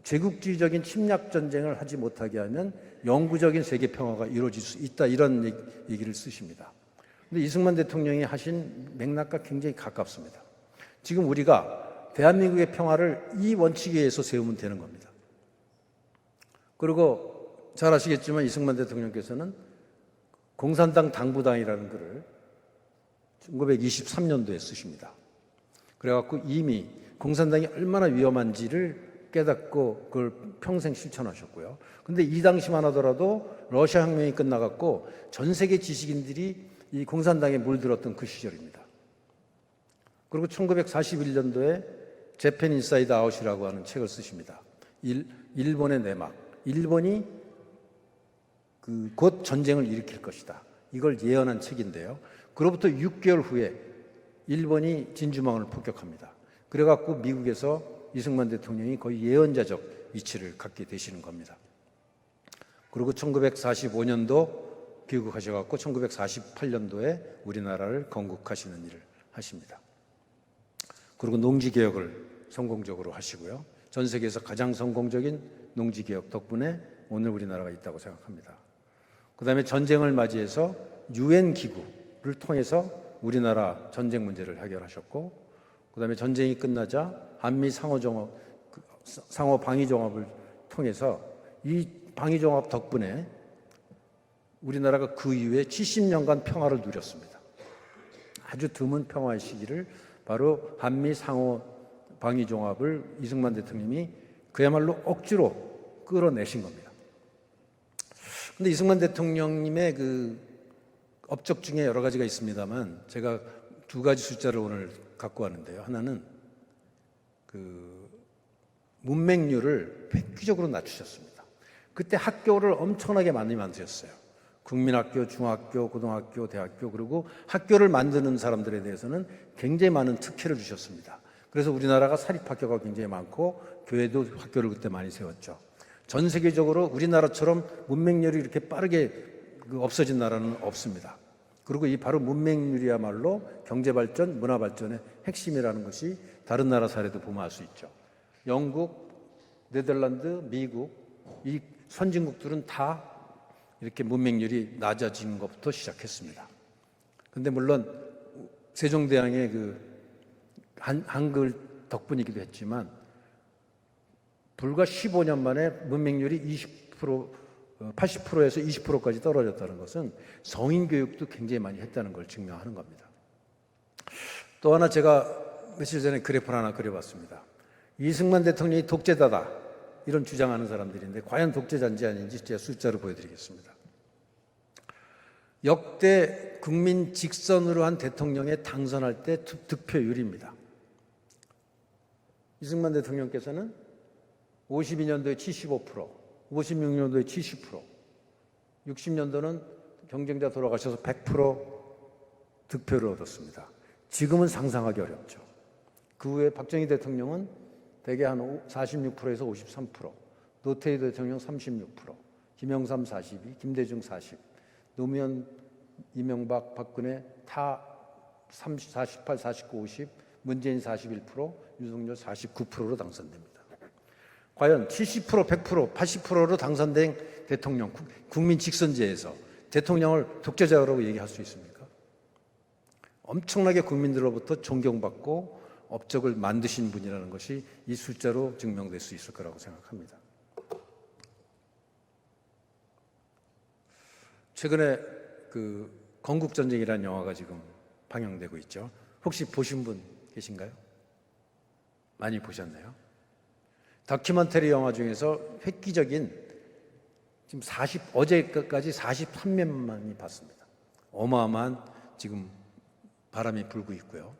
제국주의적인 침략 전쟁을 하지 못하게 하면 영구적인 세계 평화가 이루어질 수 있다, 이런 얘기를 쓰십니다. 그런데 이승만 대통령이 하신 맥락과 굉장히 가깝습니다. 지금 우리가 대한민국의 평화를 이 원칙에 의해서 세우면 되는 겁니다. 그리고 잘 아시겠지만 이승만 대통령께서는 공산당 당부당이라는 글을 1923년도에 쓰십니다. 그래갖고 이미 공산당이 얼마나 위험한지를 깨닫고 그걸 평생 실천하셨고요. 근데 이 당시만 하더라도 러시아 혁명이 끝나갖고 전 세계 지식인들이 이 공산당에 물들었던 그 시절입니다. 그리고 1941년도에 재팬 인사이드 아웃이라고 하는 책을 쓰십니다. 일본의 내막, 일본이 곧 전쟁을 일으킬 것이다, 이걸 예언한 책인데요. 그로부터 6개월 후에 일본이 진주망을 폭격합니다. 그래갖고 미국에서 이승만 대통령이 거의 예언자적 위치를 갖게 되시는 겁니다. 그리고 1945년도 귀국하셔갖고 1948년도에 우리나라를 건국하시는 일을 하십니다. 그리고 농지개혁을 성공적으로 하시고요. 전 세계에서 가장 성공적인 농지개혁 덕분에 오늘 우리나라가 있다고 생각합니다. 그 다음에 전쟁을 맞이해서 UN 기구를 통해서 우리나라 전쟁 문제를 해결하셨고, 그 다음에 전쟁이 끝나자 한미 상호 방위종합을 통해서 이 방위종합 덕분에 우리나라가 그 이후에 70년간 평화를 누렸습니다. 아주 드문 평화의 시기를 바로 한미 상호 방위종합을 이승만 대통령이 그야말로 억지로 끌어내신 겁니다. 그런데 이승만 대통령님의 그 업적 중에 여러 가지가 있습니다만 제가 두 가지 숫자를 오늘 갖고 왔는데요. 하나는 그 문맹률을 획기적으로 낮추셨습니다. 그때 학교를 엄청나게 많이 만드셨어요. 국민학교, 중학교, 고등학교, 대학교, 그리고 학교를 만드는 사람들에 대해서는 굉장히 많은 특혜를 주셨습니다. 그래서 우리나라가 사립학교가 굉장히 많고 교회도 학교를 그때 많이 세웠죠. 전 세계적으로 우리나라처럼 문맹률이 이렇게 빠르게 없어진 나라는 없습니다. 그리고 이 바로 문맹률이야말로 경제발전, 문화발전의 핵심이라는 것이 다른 나라 사례도 보면 알 수 있죠. 영국, 네덜란드, 미국, 이 선진국들은 다 이렇게 문맹률이 낮아진 것부터 시작했습니다. 그런데 물론 세종대왕의 그 한글 덕분이기도 했지만 불과 15년 만에 문맹률이 80%에서 20%까지 떨어졌다는 것은 성인 교육도 굉장히 많이 했다는 걸 증명하는 겁니다. 또 하나 제가 며칠 전에 그래프를 하나 그려봤습니다. 이승만 대통령이 독재자다, 이런 주장하는 사람들인데 과연 독재자인지 아닌지 제가 숫자로 보여드리겠습니다. 역대 국민 직선으로 한 대통령에 당선할 때 득표율입니다. 이승만 대통령께서는 52년도에 75%, 56년도에 70%, 60년도는 경쟁자 돌아가셔서 100% 득표를 얻었습니다. 지금은 상상하기 어렵죠. 그 후에 박정희 대통령은 대개 한 46%에서 53%, 노태우 대통령 36%, 김영삼 42%, 김대중 40%, 노무현, 이명박, 박근혜 다 48, 49, 50, 문재인 41%, 윤석열 49%로 당선됩니다. 과연 70%, 100%, 80%로 당선된 대통령, 국민 직선제에서 대통령을 독재자라고 얘기할 수 있습니까? 엄청나게 국민들로부터 존경받고 업적을 만드신 분이라는 것이 이 숫자로 증명될 수 있을 거라고 생각합니다. 최근에 그 건국전쟁이라는 영화가 지금 방영되고 있죠. 혹시 보신 분 계신가요? 많이 보셨나요? 다큐멘터리 영화 중에서 획기적인 지금 어제까지 43만이 봤습니다. 어마어마한 지금 바람이 불고 있고요.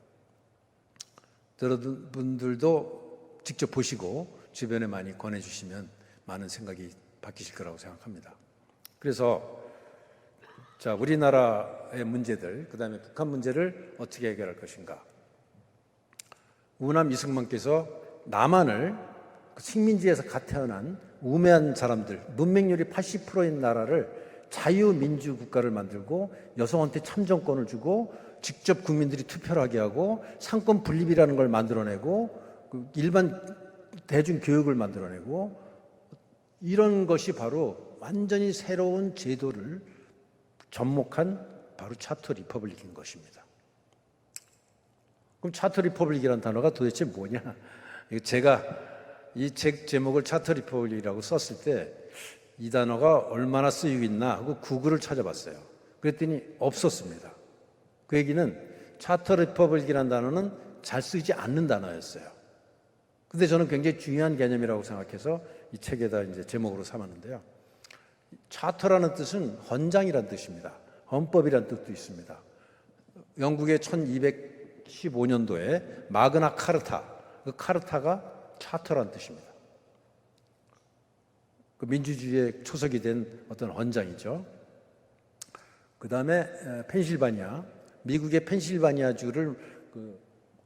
여러분들도 직접 보시고 주변에 많이 권해주시면 많은 생각이 바뀌실 거라고 생각합니다. 그래서 자, 우리나라의 문제들, 그다음에 북한 문제를 어떻게 해결할 것인가. 우남 이승만께서 남한을 식민지에서 갓 태어난 우매한 사람들, 문맹률이 80%인 나라를 자유민주 국가를 만들고 여성한테 참정권을 주고 직접 국민들이 투표를 하게 하고 상권 분립이라는 걸 만들어내고 일반 대중 교육을 만들어내고 이런 것이 바로 완전히 새로운 제도를 접목한 바로 차터 리퍼블릭인 것입니다. 그럼 차터 리퍼블릭이라는 단어가 도대체 뭐냐? 제가 이 책 제목을 차터 리퍼블릭이라고 썼을 때 이 단어가 얼마나 쓰이고 있나 하고 구글을 찾아봤어요. 그랬더니 없었습니다. 그 얘기는 차터 리퍼블릭이라는 단어는 잘 쓰이지 않는 단어였어요. 근데 저는 굉장히 중요한 개념이라고 생각해서 이 책에다 이제 제목으로 삼았는데요. 차터라는 뜻은 헌장이라는 뜻입니다. 헌법이라는 뜻도 있습니다. 영국의 1215년도에 마그나 카르타, 그 카르타가 차터라는 뜻입니다. 그 민주주의의 초석이 된 어떤 헌장이죠. 그 다음에 펜실바니아, 미국의 펜실바니아주를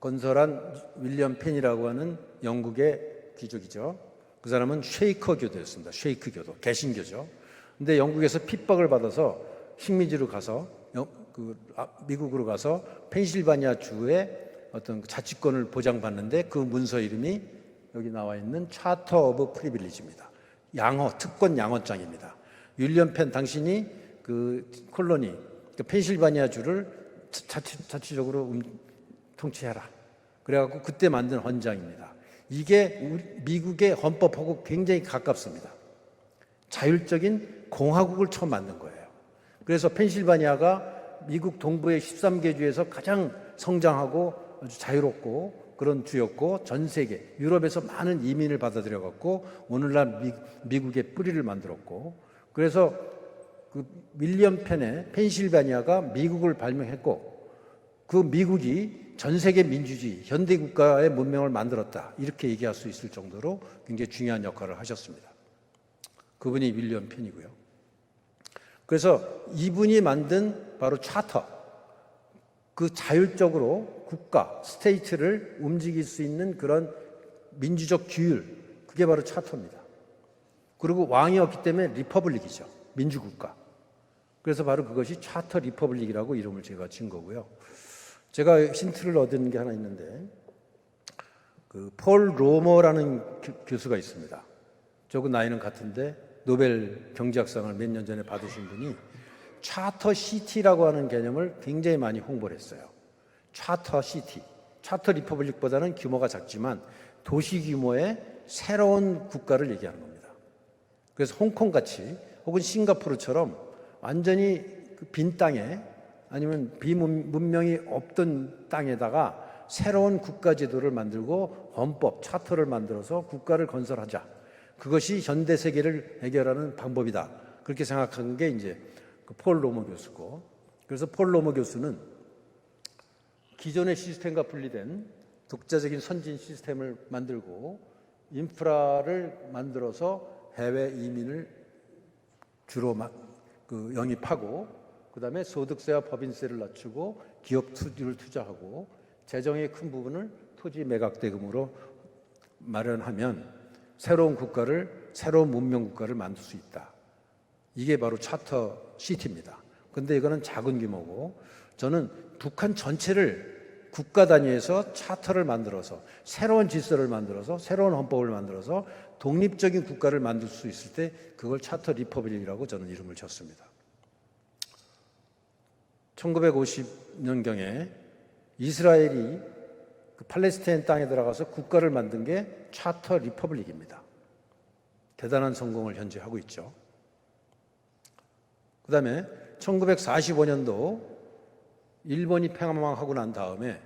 건설한 윌리엄 펜이라고 하는 영국의 귀족이죠. 그 사람은 쉐이커 교도였습니다. 쉐이크 교도, 개신교죠. 근데 영국에서 핍박을 받아서 식민지로 가서 미국으로 가서 펜실바니아 주의 어떤 자치권을 보장받는데 그 문서 이름이 여기 나와 있는 차터 오브 프리빌리지입니다. 양호, 특권 양호장입니다. 윌리엄 펜 당신이 그 콜로니, 그 펜실바니아 주를 자치적으로 통치해라. 그래갖고 그때 만든 헌장입니다. 이게 미국의 헌법하고 굉장히 가깝습니다. 자율적인 공화국을 처음 만든 거예요. 그래서 펜실바니아가 미국 동부의 13개 주에서 가장 성장하고 아주 자유롭고 그런 주였고 전 세계 유럽에서 많은 이민을 받아들여 갖고 오늘날 미국의 뿌리를 만들었고 그래서 그 윌리엄 펜의 펜실바니아가 미국을 발명했고 그 미국이 전 세계 민주주의 현대 국가의 문명을 만들었다 이렇게 얘기할 수 있을 정도로 굉장히 중요한 역할을 하셨습니다. 그분이 윌리엄 펜이고요. 그래서 이분이 만든 바로 차터, 그 자율적으로 국가, 스테이트를 움직일 수 있는 그런 민주적 규율, 그게 바로 차터입니다. 그리고 왕이 없기 때문에 리퍼블릭이죠. 민주국가. 그래서 바로 그것이 차터 리퍼블릭이라고 이름을 제가 지은 거고요. 제가 힌트를 얻은 게 하나 있는데 그 폴 로머라는 교수가 있습니다. 저하고 나이는 같은데 노벨 경제학상을 몇 년 전에 받으신 분이 차터 시티라고 하는 개념을 굉장히 많이 홍보를 했어요. 차터 시티, 차터 리퍼블릭보다는 규모가 작지만 도시 규모의 새로운 국가를 얘기하는 겁니다. 그래서 홍콩같이 혹은 싱가포르처럼 완전히 그 빈 땅에 아니면 비문명이 없던 땅에다가 새로운 국가 제도를 만들고 헌법, 차터를 만들어서 국가를 건설하자. 그것이 현대 세계를 해결하는 방법이다. 그렇게 생각한 게 이제 폴 로머 교수고, 그래서 폴 로머 교수는 기존의 시스템과 분리된 독자적인 선진 시스템을 만들고 인프라를 만들어서 해외 이민을 주로 영입하고 그다음에 소득세와 법인세를 낮추고 기업 투자를 투자하고 재정의 큰 부분을 토지 매각 대금으로 마련하면 새로운 국가를, 새로운 문명 국가를 만들 수 있다. 이게 바로 차터 시티입니다. 근데 이거는 작은 규모고 저는 북한 전체를 국가 단위에서 차터를 만들어서 새로운 질서를 만들어서 새로운 헌법을 만들어서 독립적인 국가를 만들 수 있을 때 그걸 차터 리퍼블릭이라고 저는 이름을 줬습니다. 1950년경에 이스라엘이 그 팔레스타인 땅에 들어가서 국가를 만든 게 차터 리퍼블릭입니다. 대단한 성공을 현재 하고 있죠. 그 다음에 1945년도 일본이 평화하고 난 다음에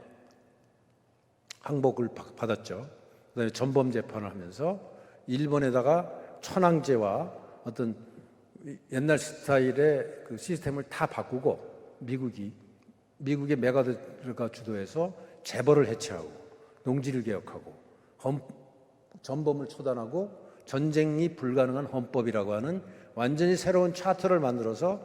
항복을 받았죠. 그 다음에 전범 재판을 하면서 일본에다가 천황제와 어떤 옛날 스타일의 그 시스템을 다 바꾸고 미국의 메가드가 주도해서 재벌을 해체하고 농지를 개혁하고 전범을 처단하고 전쟁이 불가능한 헌법이라고 하는 완전히 새로운 차터를 만들어서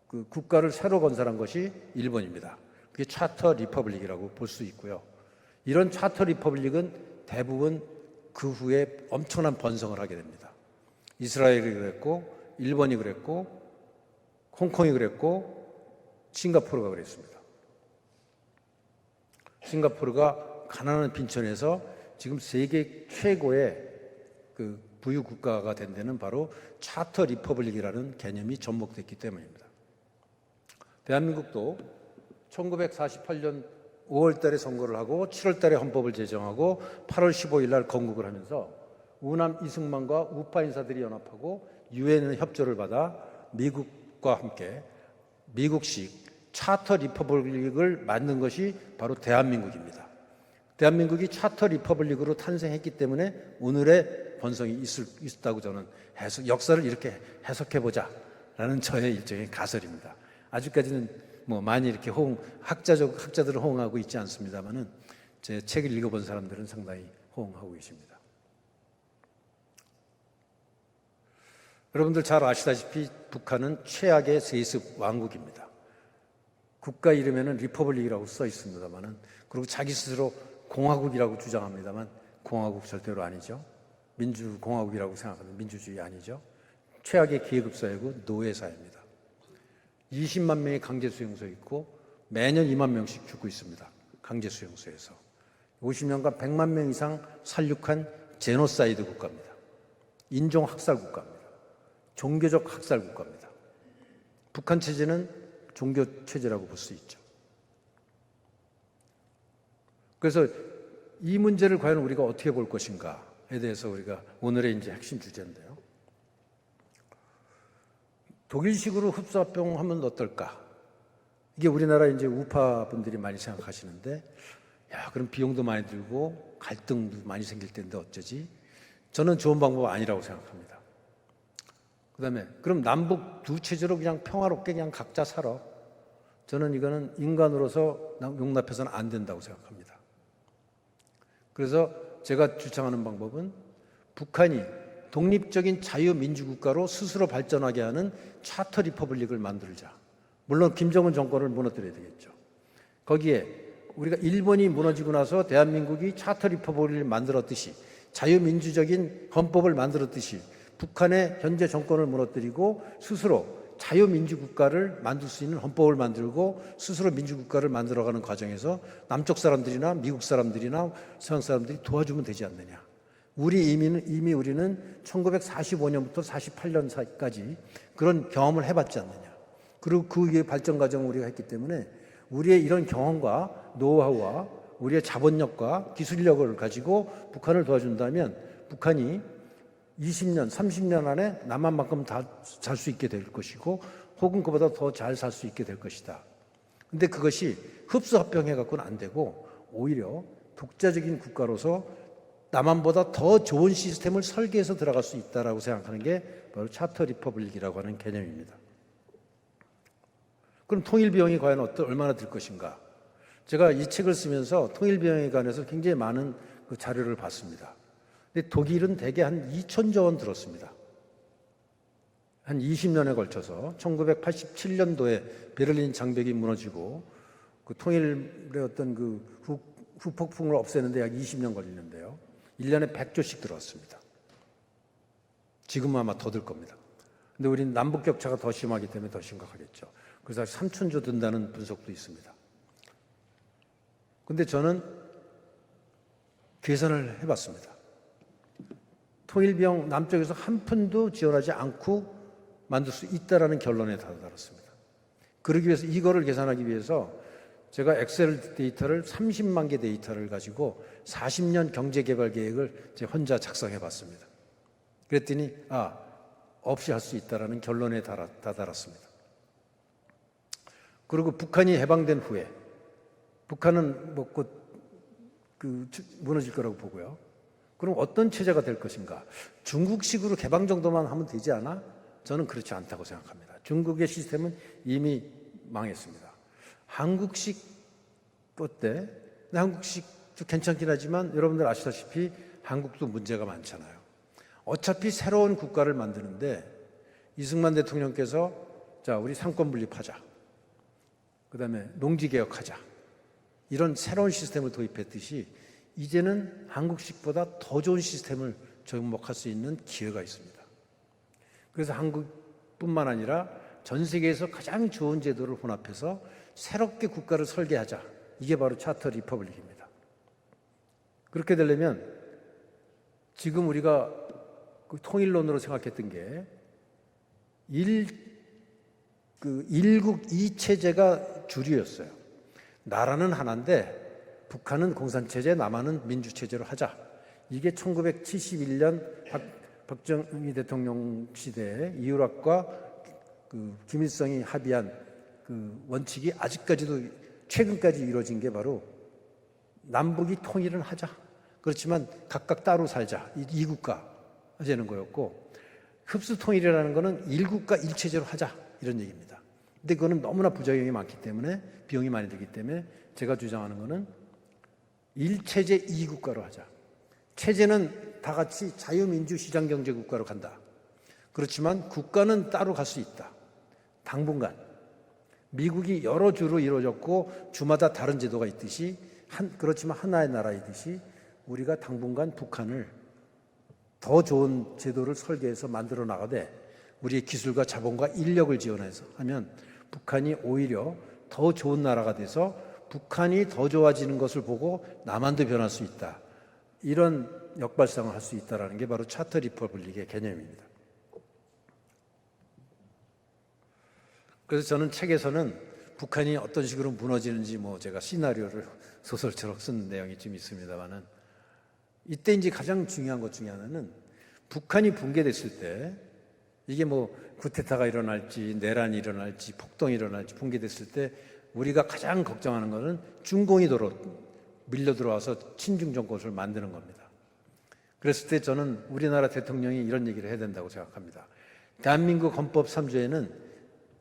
그 국가를 새로 건설한 것이 일본입니다. 그게 차터 리퍼블릭이라고 볼 수 있고요. 이런 차터 리퍼블릭은 대부분 그 후에 엄청난 번성을 하게 됩니다. 이스라엘이 그랬고, 일본이 그랬고, 홍콩이 그랬고, 싱가포르가 그랬습니다. 싱가포르가 가난한 빈촌에서 지금 세계 최고의 그 부유 국가가 된 데는 바로 차터 리퍼블릭이라는 개념이 접목됐기 때문입니다. 대한민국도 1948년 5월 달에 선거를 하고 7월 달에 헌법을 제정하고 8월 15일 날 건국을 하면서 우남 이승만과 우파 인사들이 연합하고 유엔 협조를 받아 미국과 함께 미국식 차터 리퍼블릭을 만든 것이 바로 대한민국입니다. 대한민국이 차터 리퍼블릭으로 탄생했기 때문에 오늘의 번성이 있었다고 저는 역사를 이렇게 해석해보자라는 저의 일종의 가설입니다. 아직까지는 많이 이렇게 학자들은 호응하고 있지 않습니다만은 제 책을 읽어본 사람들은 상당히 호응하고 계십니다. 여러분들 잘 아시다시피 북한은 최악의 세습 왕국입니다. 국가 이름에는 리퍼블릭이라고 써 있습니다만은, 그리고 자기 스스로 공화국이라고 주장합니다만 공화국 절대로 아니죠. 민주공화국이라고 생각하는 민주주의 아니죠. 최악의 계급사회고 노예사회입니다. 20만 명의 강제수용소에 있고 매년 2만 명씩 죽고 있습니다. 강제수용소에서 50년간 100만 명 이상 살육한 제노사이드 국가입니다. 인종학살 국가입니다. 종교적 학살 국가입니다. 북한 체제는 종교 체제라고 볼 수 있죠. 그래서 이 문제를 과연 우리가 어떻게 볼 것인가에 대해서 우리가 오늘의 이제 핵심 주제인데요. 독일식으로 흡수합병하면 어떨까? 이게 우리나라 이제 우파 분들이 많이 생각하시는데, 야, 그럼 비용도 많이 들고 갈등도 많이 생길 텐데 어쩌지? 저는 좋은 방법 아니라고 생각합니다. 그다음에 그럼 남북 두 체제로 그냥 평화롭게 그냥 각자 살아. 저는 이거는 인간으로서 용납해서는 안 된다고 생각합니다. 그래서 제가 주창하는 방법은 북한이 독립적인 자유민주국가로 스스로 발전하게 하는 차터 리퍼블릭을 만들자. 물론 김정은 정권을 무너뜨려야 되겠죠. 거기에 우리가 일본이 무너지고 나서 대한민국이 차터 리퍼블릭을 만들었듯이, 자유민주적인 헌법을 만들었듯이 북한의 현재 정권을 무너뜨리고 스스로 자유민주국가를 만들 수 있는 헌법을 만들고 스스로 민주국가를 만들어가는 과정에서 남쪽 사람들이나 미국 사람들이나 서양 사람들이 도와주면 되지 않느냐. 이미 우리는 1945년부터 48년 사이까지 그런 경험을 해봤지 않느냐. 그리고 그 위에 발전 과정을 우리가 했기 때문에 우리의 이런 경험과 노하우와 우리의 자본력과 기술력을 가지고 북한을 도와준다면 북한이 20년, 30년 안에 남한만큼 다 잘 수 있게 될 것이고 혹은 그보다 더 잘 살 수 있게 될 것이다. 근데 그것이 흡수합병해갖고는 안 되고 오히려 독자적인 국가로서 남한보다 더 좋은 시스템을 설계해서 들어갈 수 있다라고 생각하는 게 바로 차터 리퍼블릭이라고 하는 개념입니다. 그럼 통일 비용이 과연 얼마나 들 것인가? 제가 이 책을 쓰면서 통일 비용에 관해서 굉장히 많은 그 자료를 봤습니다. 근데 독일은 대개 한 2천조 원 들었습니다. 한 20년에 걸쳐서 1987년도에 베를린 장벽이 무너지고 그 통일의 어떤 그 후폭풍을 없애는데 약 20년 걸리는데요. 1년에 100조씩 들어왔습니다. 지금은 아마 더 들 겁니다. 근데 우리는 남북 격차가 더 심하기 때문에 더 심각하겠죠. 그래서 3천조 든다는 분석도 있습니다. 근데 저는 계산을 해봤습니다. 통일비용 남쪽에서 한 푼도 지원하지 않고 만들 수 있다라는 결론에 다다랐습니다. 그러기 위해서 이거를 계산하기 위해서 제가 엑셀 데이터를 30만 개 데이터를 가지고 40년 경제개발 계획을 제 혼자 작성해 봤습니다. 그랬더니 없이 할 수 있다라는 결론에 다다랐습니다. 그리고 북한이 해방된 후에 북한은 곧 무너질 거라고 보고요. 그럼 어떤 체제가 될 것인가? 중국식으로 개방 정도만 하면 되지 않아? 저는 그렇지 않다고 생각합니다. 중국의 시스템은 이미 망했습니다. 한국식 어때? 한국식도 괜찮긴 하지만 여러분들 아시다시피 한국도 문제가 많잖아요. 어차피 새로운 국가를 만드는데 이승만 대통령께서 자, 우리 상권 분립하자. 그다음에 농지 개혁하자. 이런 새로운 시스템을 도입했듯이 이제는 한국식보다 더 좋은 시스템을 접목할 수 있는 기회가 있습니다. 그래서 한국뿐만 아니라 전 세계에서 가장 좋은 제도를 혼합해서 새롭게 국가를 설계하자. 이게 바로 차터 리퍼블릭입니다. 그렇게 되려면 지금 우리가 그 통일론으로 생각했던 게 일국 이체제가 주류였어요. 나라는 하나인데 북한은 공산체제, 남한은 민주체제로 하자. 이게 1971년 박정희 대통령 시대에 이율학과 김일성이 합의한 그 원칙이 아직까지도 최근까지 이루어진 게 바로 남북이 통일은 하자. 그렇지만 각각 따로 살자. 이국가 하자는 거였고, 흡수 통일이라는 거는 일국가 일체제로 하자. 이런 얘기입니다. 근데 그거는 너무나 부작용이 많기 때문에, 비용이 많이 들기 때문에 제가 주장하는 거는 일체제 이국가로 하자. 체제는 다 같이 자유민주 시장경제국가로 간다. 그렇지만 국가는 따로 갈 수 있다. 당분간. 미국이 여러 주로 이루어졌고 주마다 다른 제도가 있듯이 그렇지만 하나의 나라이듯이 우리가 당분간 북한을 더 좋은 제도를 설계해서 만들어 나가되 우리의 기술과 자본과 인력을 지원해서 하면 북한이 오히려 더 좋은 나라가 돼서 북한이 더 좋아지는 것을 보고 남한도 변할 수 있다. 이런 역발상을 할 수 있다는 게 바로 차터 리퍼블릭의 개념입니다. 그래서 저는 책에서는 북한이 어떤 식으로 무너지는지 제가 시나리오를 소설처럼 쓴 내용이 좀 있습니다만은, 이때 이제 가장 중요한 것 중에 하나는 북한이 붕괴됐을 때 이게 쿠데타가 일어날지 내란이 일어날지 폭동이 일어날지 붕괴됐을 때 우리가 가장 걱정하는 것은 중공이 밀려 들어와서 친중 정권을 만드는 겁니다. 그랬을 때 저는 우리나라 대통령이 이런 얘기를 해야 된다고 생각합니다. 대한민국 헌법 3조에는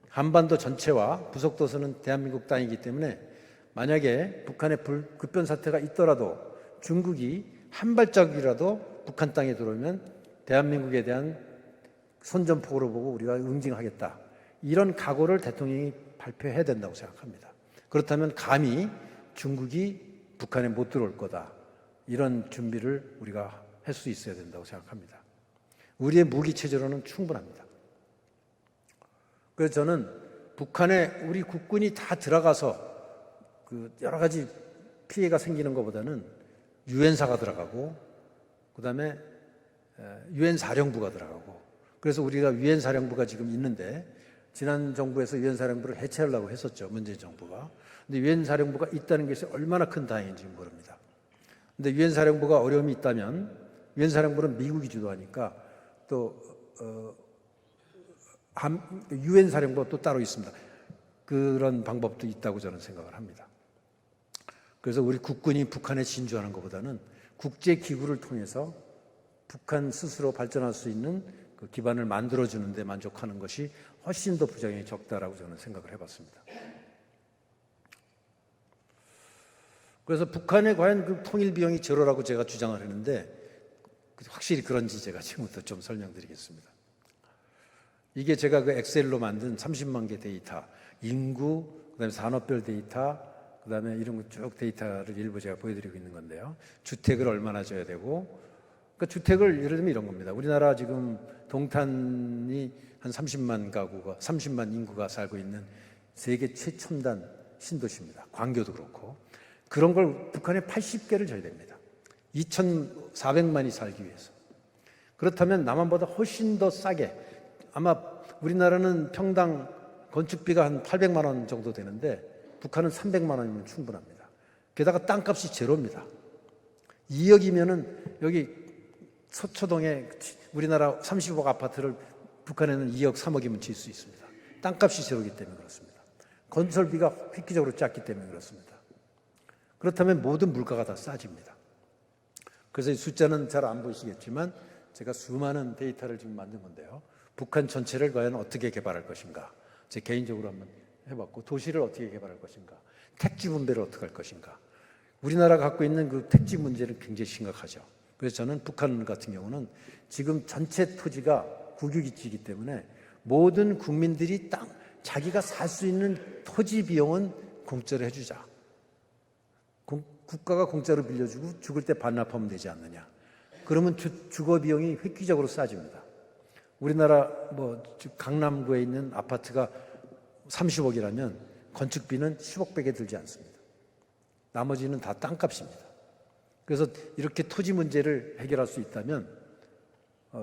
한반도 전체와 부속도서는 대한민국 땅이기 때문에 만약에 북한의 급변 사태가 있더라도 중국이 한 발짝이라도 북한 땅에 들어오면 대한민국에 대한 선전포고로 보고 우리가 응징하겠다. 이런 각오를 대통령이 발표해야 된다고 생각합니다. 그렇다면 감히 중국이 북한에 못 들어올 거다. 이런 준비를 우리가 할 수 있어야 된다고 생각합니다. 우리의 무기 체제로는 충분합니다. 그래서 저는 북한에 우리 국군이 다 들어가서 여러 가지 피해가 생기는 것보다는 유엔사가 들어가고 그다음에 유엔 사령부가 들어가고, 그래서 우리가 유엔 사령부가 지금 있는데 지난 정부에서 유엔 사령부를 해체하려고 했었죠. 문재인 정부가. 근데 유엔 사령부가 있다는 것이 얼마나 큰 다행인지 모릅니다. 근데 유엔 사령부가 어려움이 있다면 유엔 사령부는 미국이 주도하니까 또 유엔 사령부가 또 따로 있습니다. 그런 방법도 있다고 저는 생각을 합니다. 그래서 우리 국군이 북한에 진주하는 것보다는 국제기구를 통해서 북한 스스로 발전할 수 있는 그 기반을 만들어주는 데 만족하는 것이 훨씬 더 부작용이 적다라고 저는 생각을 해봤습니다. 그래서 북한에 과연 그 통일 비용이 제로라고 제가 주장을 했는데 확실히 그런지 제가 지금부터 좀 설명드리겠습니다. 이게 제가 그 엑셀로 만든 30만 개 데이터, 인구, 그다음에 산업별 데이터, 그다음에 이런 거 쭉 데이터를 일부 제가 보여드리고 있는 건데요. 주택을 얼마나 줘야 되고, 그러니까 주택을 예를 들면 이런 겁니다. 우리나라 지금 동탄이 한 30만 인구가 살고 있는 세계 최첨단 신도시입니다. 광교도 그렇고. 그런 걸 북한에 80개를 줘야 됩니다. 2,400만이 살기 위해서. 그렇다면 남한보다 훨씬 더 싸게, 아마 우리나라는 평당 건축비가 한 800만 원 정도 되는데 북한은 300만 원이면 충분합니다. 게다가 땅값이 제로입니다. 2억이면은 여기 서초동에 우리나라 30억 아파트를 북한에는 2억, 3억이면 지을 수 있습니다. 땅값이 제로이기 때문에 그렇습니다. 건설비가 획기적으로 작기 때문에 그렇습니다. 그렇다면 모든 물가가 다 싸집니다. 그래서 이 숫자는 잘 안 보이시겠지만 제가 수많은 데이터를 지금 만든 건데요. 북한 전체를 과연 어떻게 개발할 것인가, 제 개인적으로 한번 해봤고, 도시를 어떻게 개발할 것인가, 택지 분배를 어떻게 할 것인가. 우리나라가 갖고 있는 그 택지 문제는 굉장히 심각하죠. 그래서 저는 북한 같은 경우는 지금 전체 토지가 국유기지이기 때문에 모든 국민들이 자기가 살 수 있는 토지 비용은 공짜로 해주자. 국가가 공짜로 빌려주고 죽을 때 반납하면 되지 않느냐. 그러면 주거 비용이 획기적으로 싸집니다. 우리나라 강남구에 있는 아파트가 30억이라면 건축비는 10억밖에 들지 않습니다. 나머지는 다 땅값입니다. 그래서 이렇게 토지 문제를 해결할 수 있다면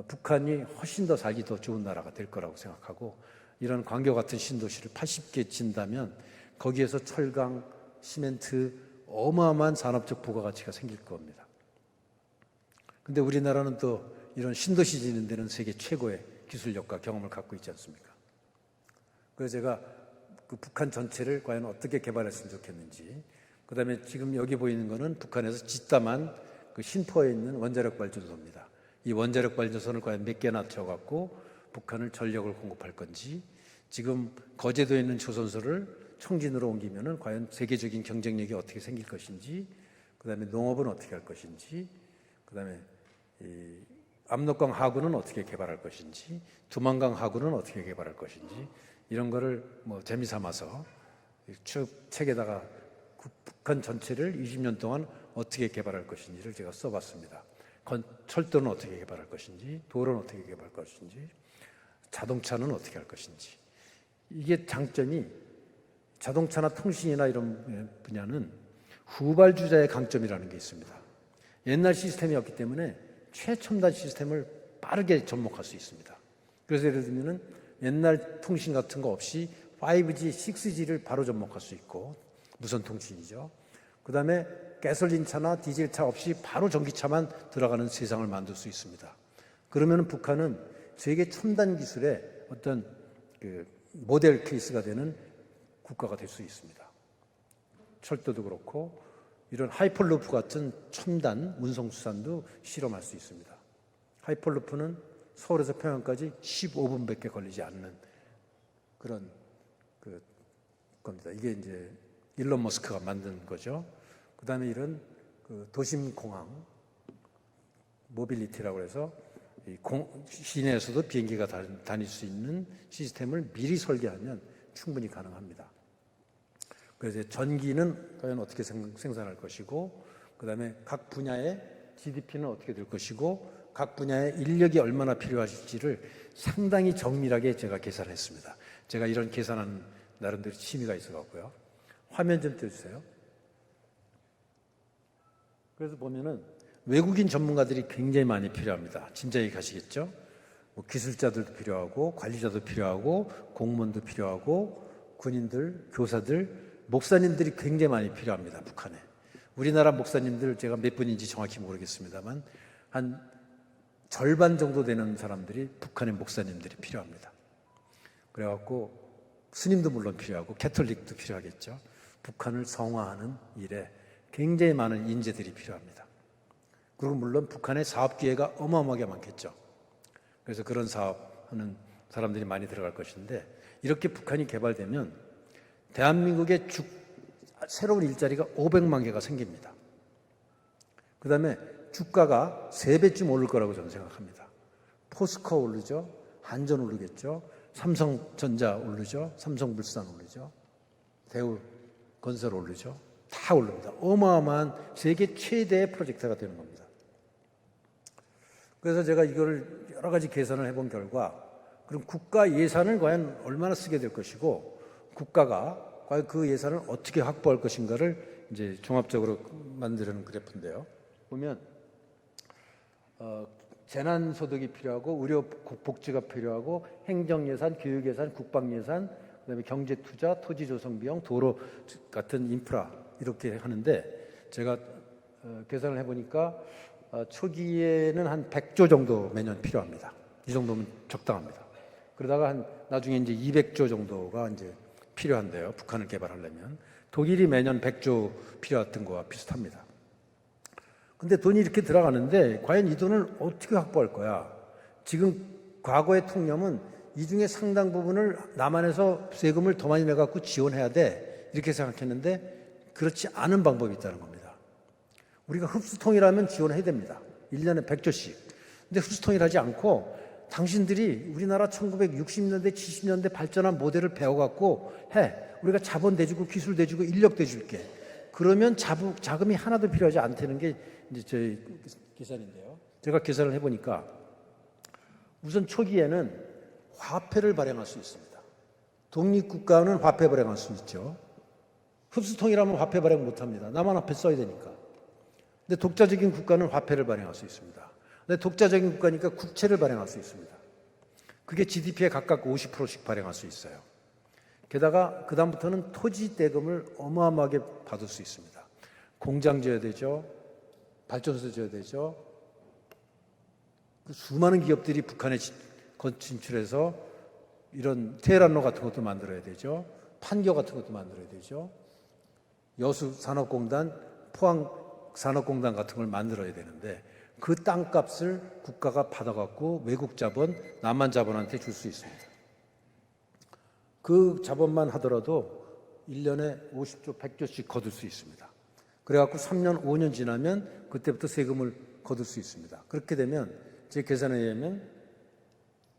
북한이 훨씬 더 살기 더 좋은 나라가 될 거라고 생각하고, 이런 광교 같은 신도시를 80개 짓는다면 거기에서 철강, 시멘트, 어마어마한 산업적 부가가치가 생길 겁니다. 근데 우리나라는 또 이런 신도시 짓는 데는 세계 최고의 기술력과 경험을 갖고 있지 않습니까? 그래서 제가 그 북한 전체를 과연 어떻게 개발했으면 좋겠는지, 그 다음에 지금 여기 보이는 거는 북한에서 짓담한 그 신포에 있는 원자력 발전소입니다. 이 원자력 발전소를 과연 몇 개나 채워갖고 북한을 전력을 공급할 건지, 지금 거제도에 있는 조선소를 청진으로 옮기면은 과연 세계적인 경쟁력이 어떻게 생길 것인지, 그 다음에 농업은 어떻게 할 것인지, 그 다음에 이 압록강 하구는 어떻게 개발할 것인지, 두만강 하구는 어떻게 개발할 것인지, 이런 거를 재미삼아서 쭉 책에다가 북한 전체를 20년 동안 어떻게 개발할 것인지를 제가 써봤습니다. 철도는 어떻게 개발할 것인지, 도로는 어떻게 개발할 것인지, 자동차는 어떻게 할 것인지. 이게 장점이, 자동차나 통신이나 이런 분야는 후발주자의 강점이라는 게 있습니다. 옛날 시스템이었기 때문에 최첨단 시스템을 빠르게 접목할 수 있습니다. 그래서 예를 들면 옛날 통신 같은 거 없이 5G, 6G를 바로 접목할 수 있고, 무선 통신이죠. 그 다음에 가솔린차나 디젤차 없이 바로 전기차만 들어가는 세상을 만들 수 있습니다. 그러면 북한은 세계 첨단 기술의 어떤 그 모델 케이스가 되는 국가가 될 수 있습니다. 철도도 그렇고 이런 하이퍼루프 같은 첨단 운송수단도 실험할 수 있습니다. 하이퍼루프는 서울에서 평양까지 15분밖에 걸리지 않는 그런 겁니다. 이게 이제 일론 머스크가 만든 거죠. 그 다음에 이런 도심 공항 모빌리티라고 해서 시내에서도 비행기가 다닐 수 있는 시스템을 미리 설계하면 충분히 가능합니다. 그래서 전기는 과연 어떻게 생산할 것이고, 그 다음에 각 분야의 GDP는 어떻게 될 것이고, 각 분야의 인력이 얼마나 필요할지를 상당히 정밀하게 제가 계산했습니다. 제가 이런 계산하는 나름대로 취미가 있어갖고요. 화면 좀 띄워주세요. 그래서 보면은 외국인 전문가들이 굉장히 많이 필요합니다. 짐작이 가시겠죠? 기술자들도 필요하고, 관리자도 필요하고, 공무원도 필요하고, 군인들, 교사들, 목사님들이 굉장히 많이 필요합니다. 북한에. 우리나라 목사님들 제가 몇 분인지 정확히 모르겠습니다만 한 절반 정도 되는 사람들이 북한의 목사님들이 필요합니다. 그래갖고 스님도 물론 필요하고 캐톨릭도 필요하겠죠. 북한을 성화하는 일에 굉장히 많은 인재들이 필요합니다. 그리고 물론 북한의 사업 기회가 어마어마하게 많겠죠. 그래서 그런 사업하는 사람들이 많이 들어갈 것인데, 이렇게 북한이 개발되면 대한민국의 새로운 일자리가 500만 개가 생깁니다. 그 다음에 주가가 3배쯤 오를 거라고 저는 생각합니다. 포스코 오르죠. 한전 오르겠죠. 삼성전자 오르죠. 삼성물산 오르죠. 대우건설 오르죠. 다 오릅니다. 어마어마한 세계 최대의 프로젝트가 되는 겁니다. 그래서 제가 이걸 여러 가지 계산을 해본 결과, 그럼 국가 예산을 과연 얼마나 쓰게 될 것이고, 국가가 과연 그 예산을 어떻게 확보할 것인가를 이제 종합적으로 만드는 그래프인데요. 보면 재난소득이 필요하고, 의료복지가 필요하고, 행정예산, 교육예산, 국방예산, 그다음에 경제투자, 토지조성비용, 도로 같은 인프라, 이렇게 하는데, 제가 계산을 해보니까 초기에는 한 100조 정도 매년 필요합니다. 이 정도면 적당합니다. 그러다가 나중에 이제 200조 정도가 이제 필요한데요. 북한을 개발하려면 독일이 매년 100조 필요했던 거와 비슷합니다. 근데 돈이 이렇게 들어가는데 과연 이 돈을 어떻게 확보할 거야? 지금 과거의 통념은 이 중에 상당 부분을 남한에서 세금을 더 많이 내갖고 지원해야 돼, 이렇게 생각했는데 그렇지 않은 방법이 있다는 겁니다. 우리가 흡수통이라면 지원해야 됩니다. 1년에 100조씩. 근데 흡수통일하지 않고 당신들이 우리나라 1960년대, 70년대 발전한 모델을 배워갖고 해. 우리가 자본 대주고 기술 대주고 인력 대줄게. 그러면 자금이 하나도 필요하지 않다는 게 이제 저희 계산인데요. 제가 계산을 해보니까 우선 초기에는 화폐를 발행할 수 있습니다. 독립국가는 화폐 발행할 수 있죠. 흡수통이라면 화폐 발행 못합니다. 남한 화폐 써야 되니까. 근데 독자적인 국가는 화폐를 발행할 수 있습니다. 근데 독자적인 국가니까 국채를 발행할 수 있습니다. 그게 GDP에 각각 50%씩 발행할 수 있어요. 게다가 그 다음부터는 토지 대금을 어마어마하게 받을 수 있습니다. 공장 지어야 되죠. 발전소 지어야 되죠. 수많은 기업들이 북한에 진출해서 이런 테헤란로 같은 것도 만들어야 되죠. 판교 같은 것도 만들어야 되죠. 여수산업공단, 포항산업공단 같은 걸 만들어야 되는데 그 땅값을 국가가 받아갖고 외국 자본, 남한 자본한테 줄 수 있습니다. 그 자본만 하더라도 1년에 50조, 100조씩 거둘 수 있습니다. 그래갖고 3년, 5년 지나면 그때부터 세금을 거둘 수 있습니다. 그렇게 되면 제 계산에 의하면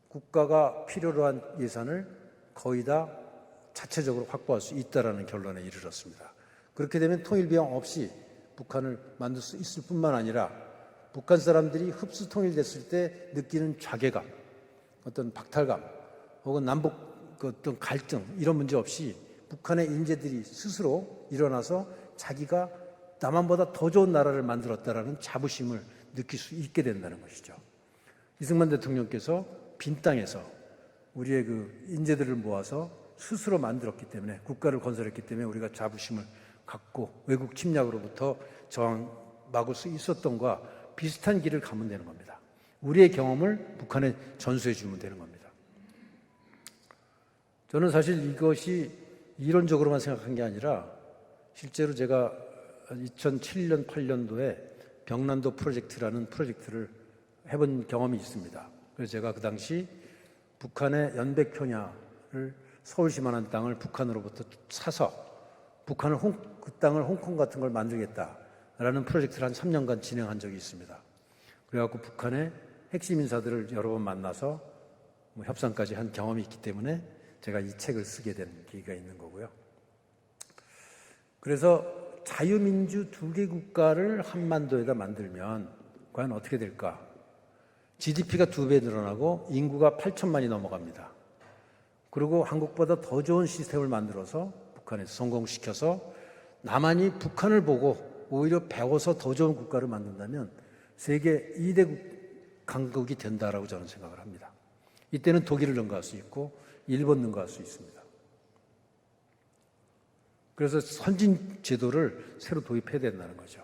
국가가 필요로 한 예산을 거의 다 자체적으로 확보할 수 있다라는 결론에 이르렀습니다. 그렇게 되면 통일비용 없이 북한을 만들 수 있을 뿐만 아니라 북한 사람들이 흡수 통일됐을 때 느끼는 자괴감, 어떤 박탈감, 혹은 남북 어떤 갈등 이런 문제 없이 북한의 인재들이 스스로 일어나서 자기가 남한보다 더 좋은 나라를 만들었다라는 자부심을 느낄 수 있게 된다는 것이죠. 이승만 대통령께서 빈 땅에서 우리의 그 인재들을 모아서 스스로 만들었기 때문에 국가를 건설했기 때문에 우리가 자부심을 갖고 외국 침략으로부터 막을 수 있었던 것과 비슷한 길을 가면 되는 겁니다. 우리의 경험을 북한에 전수해 주면 되는 겁니다. 저는 사실 이것이 이론적으로만 생각한 게 아니라 실제로 제가 2007년, 8년도에 병난도 프로젝트라는 프로젝트를 해본 경험이 있습니다. 그래서 제가 그 당시 북한의 연백효냐를 서울시만한 땅을 북한으로부터 사서 그 땅을 홍콩 같은 걸 만들겠다라는 프로젝트를 한 3년간 진행한 적이 있습니다. 그래갖고 북한의 핵심 인사들을 여러 번 만나서 협상까지 한 경험이 있기 때문에 제가 이 책을 쓰게 된 계기가 있는 거고요. 그래서 자유민주 두 개 국가를 한반도에다 만들면 과연 어떻게 될까? GDP가 2배 늘어나고 인구가 8천만이 넘어갑니다. 그리고 한국보다 더 좋은 시스템을 만들어서 북한에서 성공시켜서 남한이 북한을 보고 오히려 배워서 더 좋은 국가를 만든다면 세계 2대 강국이 된다라고 저는 생각을 합니다. 이때는 독일을 능가할 수 있고 일본 능가할 수 있습니다. 그래서 선진 제도를 새로 도입해야 된다는 거죠.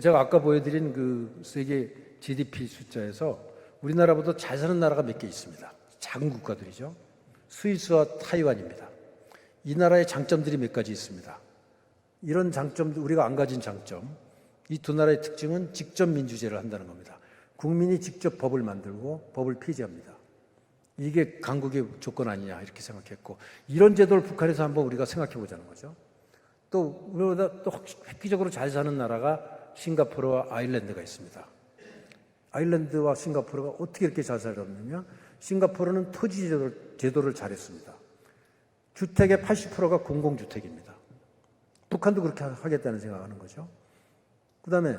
제가 아까 보여드린 그 세계 GDP 숫자에서 우리나라보다 잘 사는 나라가 몇 개 있습니다. 작은 국가들이죠. 스위스와 타이완입니다. 이 나라의 장점들이 몇 가지 있습니다. 이런 장점도 우리가 안 가진 장점, 이 두 나라의 특징은 직접 민주제를 한다는 겁니다. 국민이 직접 법을 만들고 법을 폐지합니다. 이게 강국의 조건 아니냐 이렇게 생각했고, 이런 제도를 북한에서 한번 우리가 생각해 보자는 거죠. 또 우리보다 또 획기적으로 잘 사는 나라가 싱가포르와 아일랜드가 있습니다. 아일랜드와 싱가포르가 어떻게 이렇게 잘 살았느냐? 싱가포르는 토지 제도를 잘했습니다. 주택의 80%가 공공주택입니다. 북한도 그렇게 하겠다는 생각하는 거죠. 그 다음에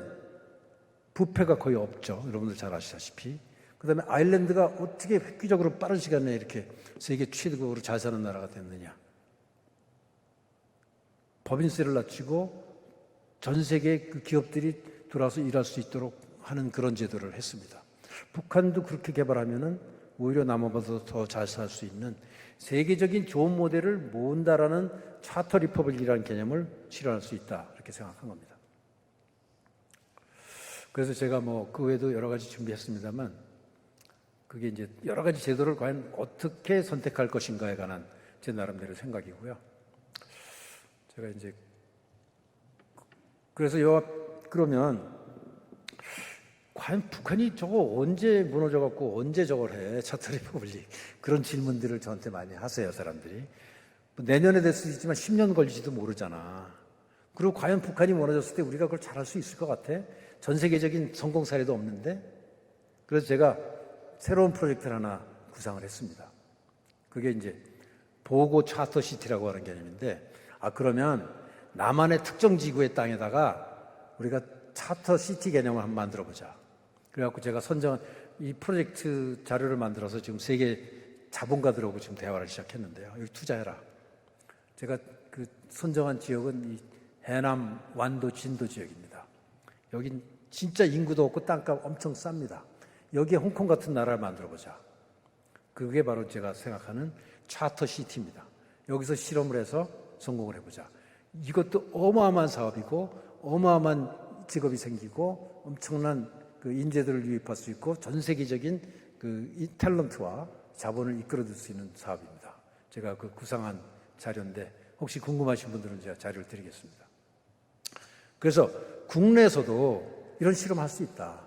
부패가 거의 없죠. 여러분들 잘 아시다시피. 그 다음에 아일랜드가 어떻게 획기적으로 빠른 시간 내에 이렇게 세계 최고로 잘 사는 나라가 됐느냐. 법인세를 낮추고 전 세계 그 기업들이 들어와서 일할 수 있도록 하는 그런 제도를 했습니다. 북한도 그렇게 개발하면은 오히려 남한보다 더 잘 살 수 있는 세계적인 좋은 모델을 모은다라는 차터 리퍼블릭이라는 개념을 실현할 수 있다 이렇게 생각한 겁니다. 그래서 제가 그 외에도 여러 가지 준비했습니다만 그게 이제 여러 가지 제도를 과연 어떻게 선택할 것인가에 관한 제 나름대로 생각이고요. 제가 이제 그래서 그러면 과연 북한이 저거 언제 무너져갖고 언제 저걸 해? 차터 리퍼블릭. 그런 질문들을 저한테 많이 하세요, 사람들이. 내년에 될 수도 있지만 10년 걸릴지도 모르잖아. 그리고 과연 북한이 무너졌을 때 우리가 그걸 잘할 수 있을 것 같아? 전 세계적인 성공 사례도 없는데? 그래서 제가 새로운 프로젝트를 하나 구상을 했습니다. 그게 이제 보고 차터 시티라고 하는 개념인데, 그러면 남한의 특정 지구의 땅에다가 우리가 차터 시티 개념을 한번 만들어 보자. 그래갖고 제가 선정한 이 프로젝트 자료를 만들어서 지금 세계 자본가들하고 지금 대화를 시작했는데요. 여기 투자해라. 제가 그 선정한 지역은 이 해남 완도 진도 지역입니다. 여긴 진짜 인구도 없고 땅값 엄청 쌉니다. 여기에 홍콩 같은 나라를 만들어 보자. 그게 바로 제가 생각하는 차터 시티입니다. 여기서 실험을 해서 성공을 해보자. 이것도 어마어마한 사업이고 어마어마한 직업이 생기고 엄청난 그 인재들을 유입할 수 있고 전 세계적인 그 이 탤런트와 자본을 이끌어줄 수 있는 사업입니다. 제가 그 구상한 자료인데 혹시 궁금하신 분들은 제가 자료를 드리겠습니다. 그래서 국내에서도 이런 실험을 할 수 있다.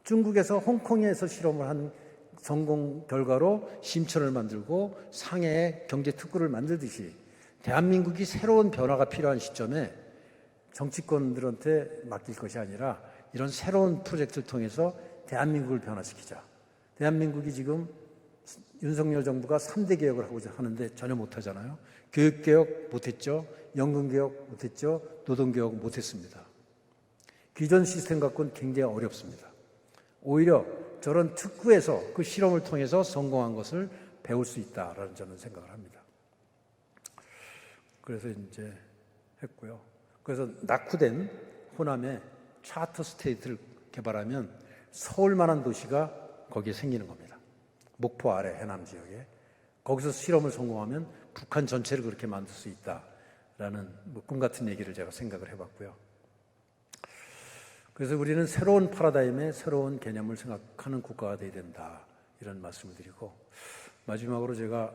중국에서 홍콩에서 실험을 한 성공 결과로 심천을 만들고 상해에 경제특구를 만들듯이 대한민국이 새로운 변화가 필요한 시점에 정치권들한테 맡길 것이 아니라 이런 새로운 프로젝트를 통해서 대한민국을 변화시키자. 대한민국이 지금 윤석열 정부가 3대 개혁을 하고자 하는데 전혀 못하잖아요. 교육개혁 못했죠. 연금개혁 못했죠. 노동개혁 못했습니다. 기존 시스템 갖고는 굉장히 어렵습니다. 오히려 저런 특구에서 그 실험을 통해서 성공한 것을 배울 수 있다라는 저는 생각을 합니다. 그래서 이제 했고요. 그래서 낙후된 호남에 차터 스테이트를 개발하면 서울만한 도시가 거기에 생기는 겁니다. 목포 아래 해남 지역에. 거기서 실험을 성공하면 북한 전체를 그렇게 만들 수 있다라는 꿈 같은 얘기를 제가 생각을 해봤고요. 그래서 우리는 새로운 파라다임의 새로운 개념을 생각하는 국가가 되어야 된다. 이런 말씀을 드리고, 마지막으로 제가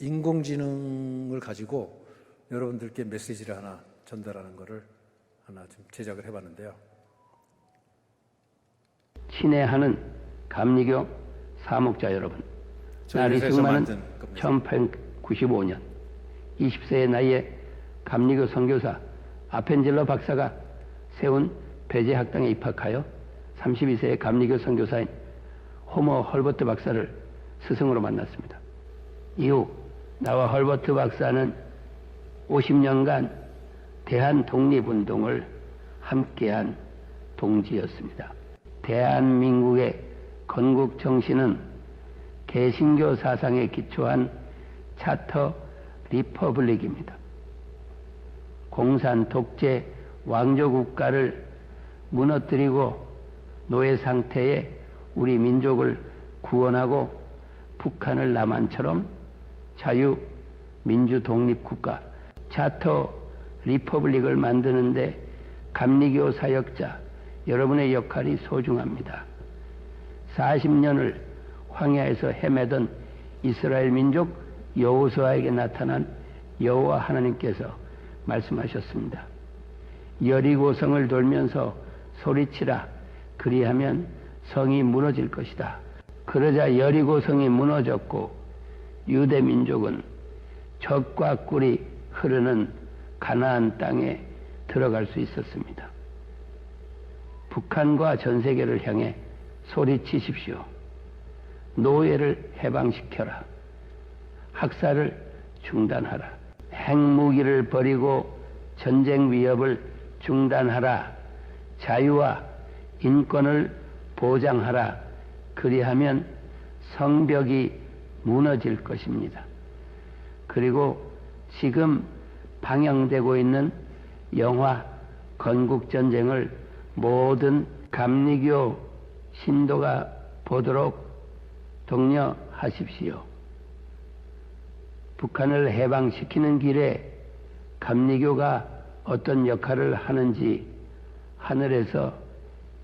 인공지능을 가지고 여러분들께 메시지를 하나 전달하는 것을 하나 좀 제작을 해봤는데요. 친애하는 감리교 사목자 여러분, 날이 승만은 1895년 20세의 나이에 감리교 선교사 아펜젤러 박사가 세운 배제학당에 입학하여 32세의 감리교 선교사인 호머 헐버트 박사를 스승으로 만났습니다. 이후 나와 헐버트 박사는 50년간 대한 독립운동을 함께한 동지였습니다. 대한민국의 건국 정신은 개신교 사상에 기초한 차터 리퍼블릭입니다. 공산 독재 왕조 국가를 무너뜨리고 노예 상태의 우리 민족을 구원하고 북한을 남한처럼 자유 민주 독립 국가 차터 리퍼블릭을 만드는데 감리교 사역자 여러분의 역할이 소중합니다. 40년을 황야에서 헤매던 이스라엘 민족 여호수아에게 나타난 여호와 하나님께서 말씀하셨습니다. 여리고성을 돌면서 소리치라. 그리하면 성이 무너질 것이다. 그러자 여리고성이 무너졌고 유대 민족은 젖과 꿀이 흐르는 가나안 땅에 들어갈 수 있었습니다. 북한과 전 세계를 향해 소리치십시오. 노예를 해방시켜라. 학살을 중단하라. 핵무기를 버리고 전쟁 위협을 중단하라. 자유와 인권을 보장하라. 그리하면 성벽이 무너질 것입니다. 그리고 지금 방영되고 있는 영화 건국전쟁을 모든 감리교 신도가 보도록 독려하십시오. 북한을 해방시키는 길에 감리교가 어떤 역할을 하는지 하늘에서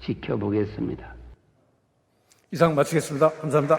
지켜보겠습니다. 이상 마치겠습니다. 감사합니다.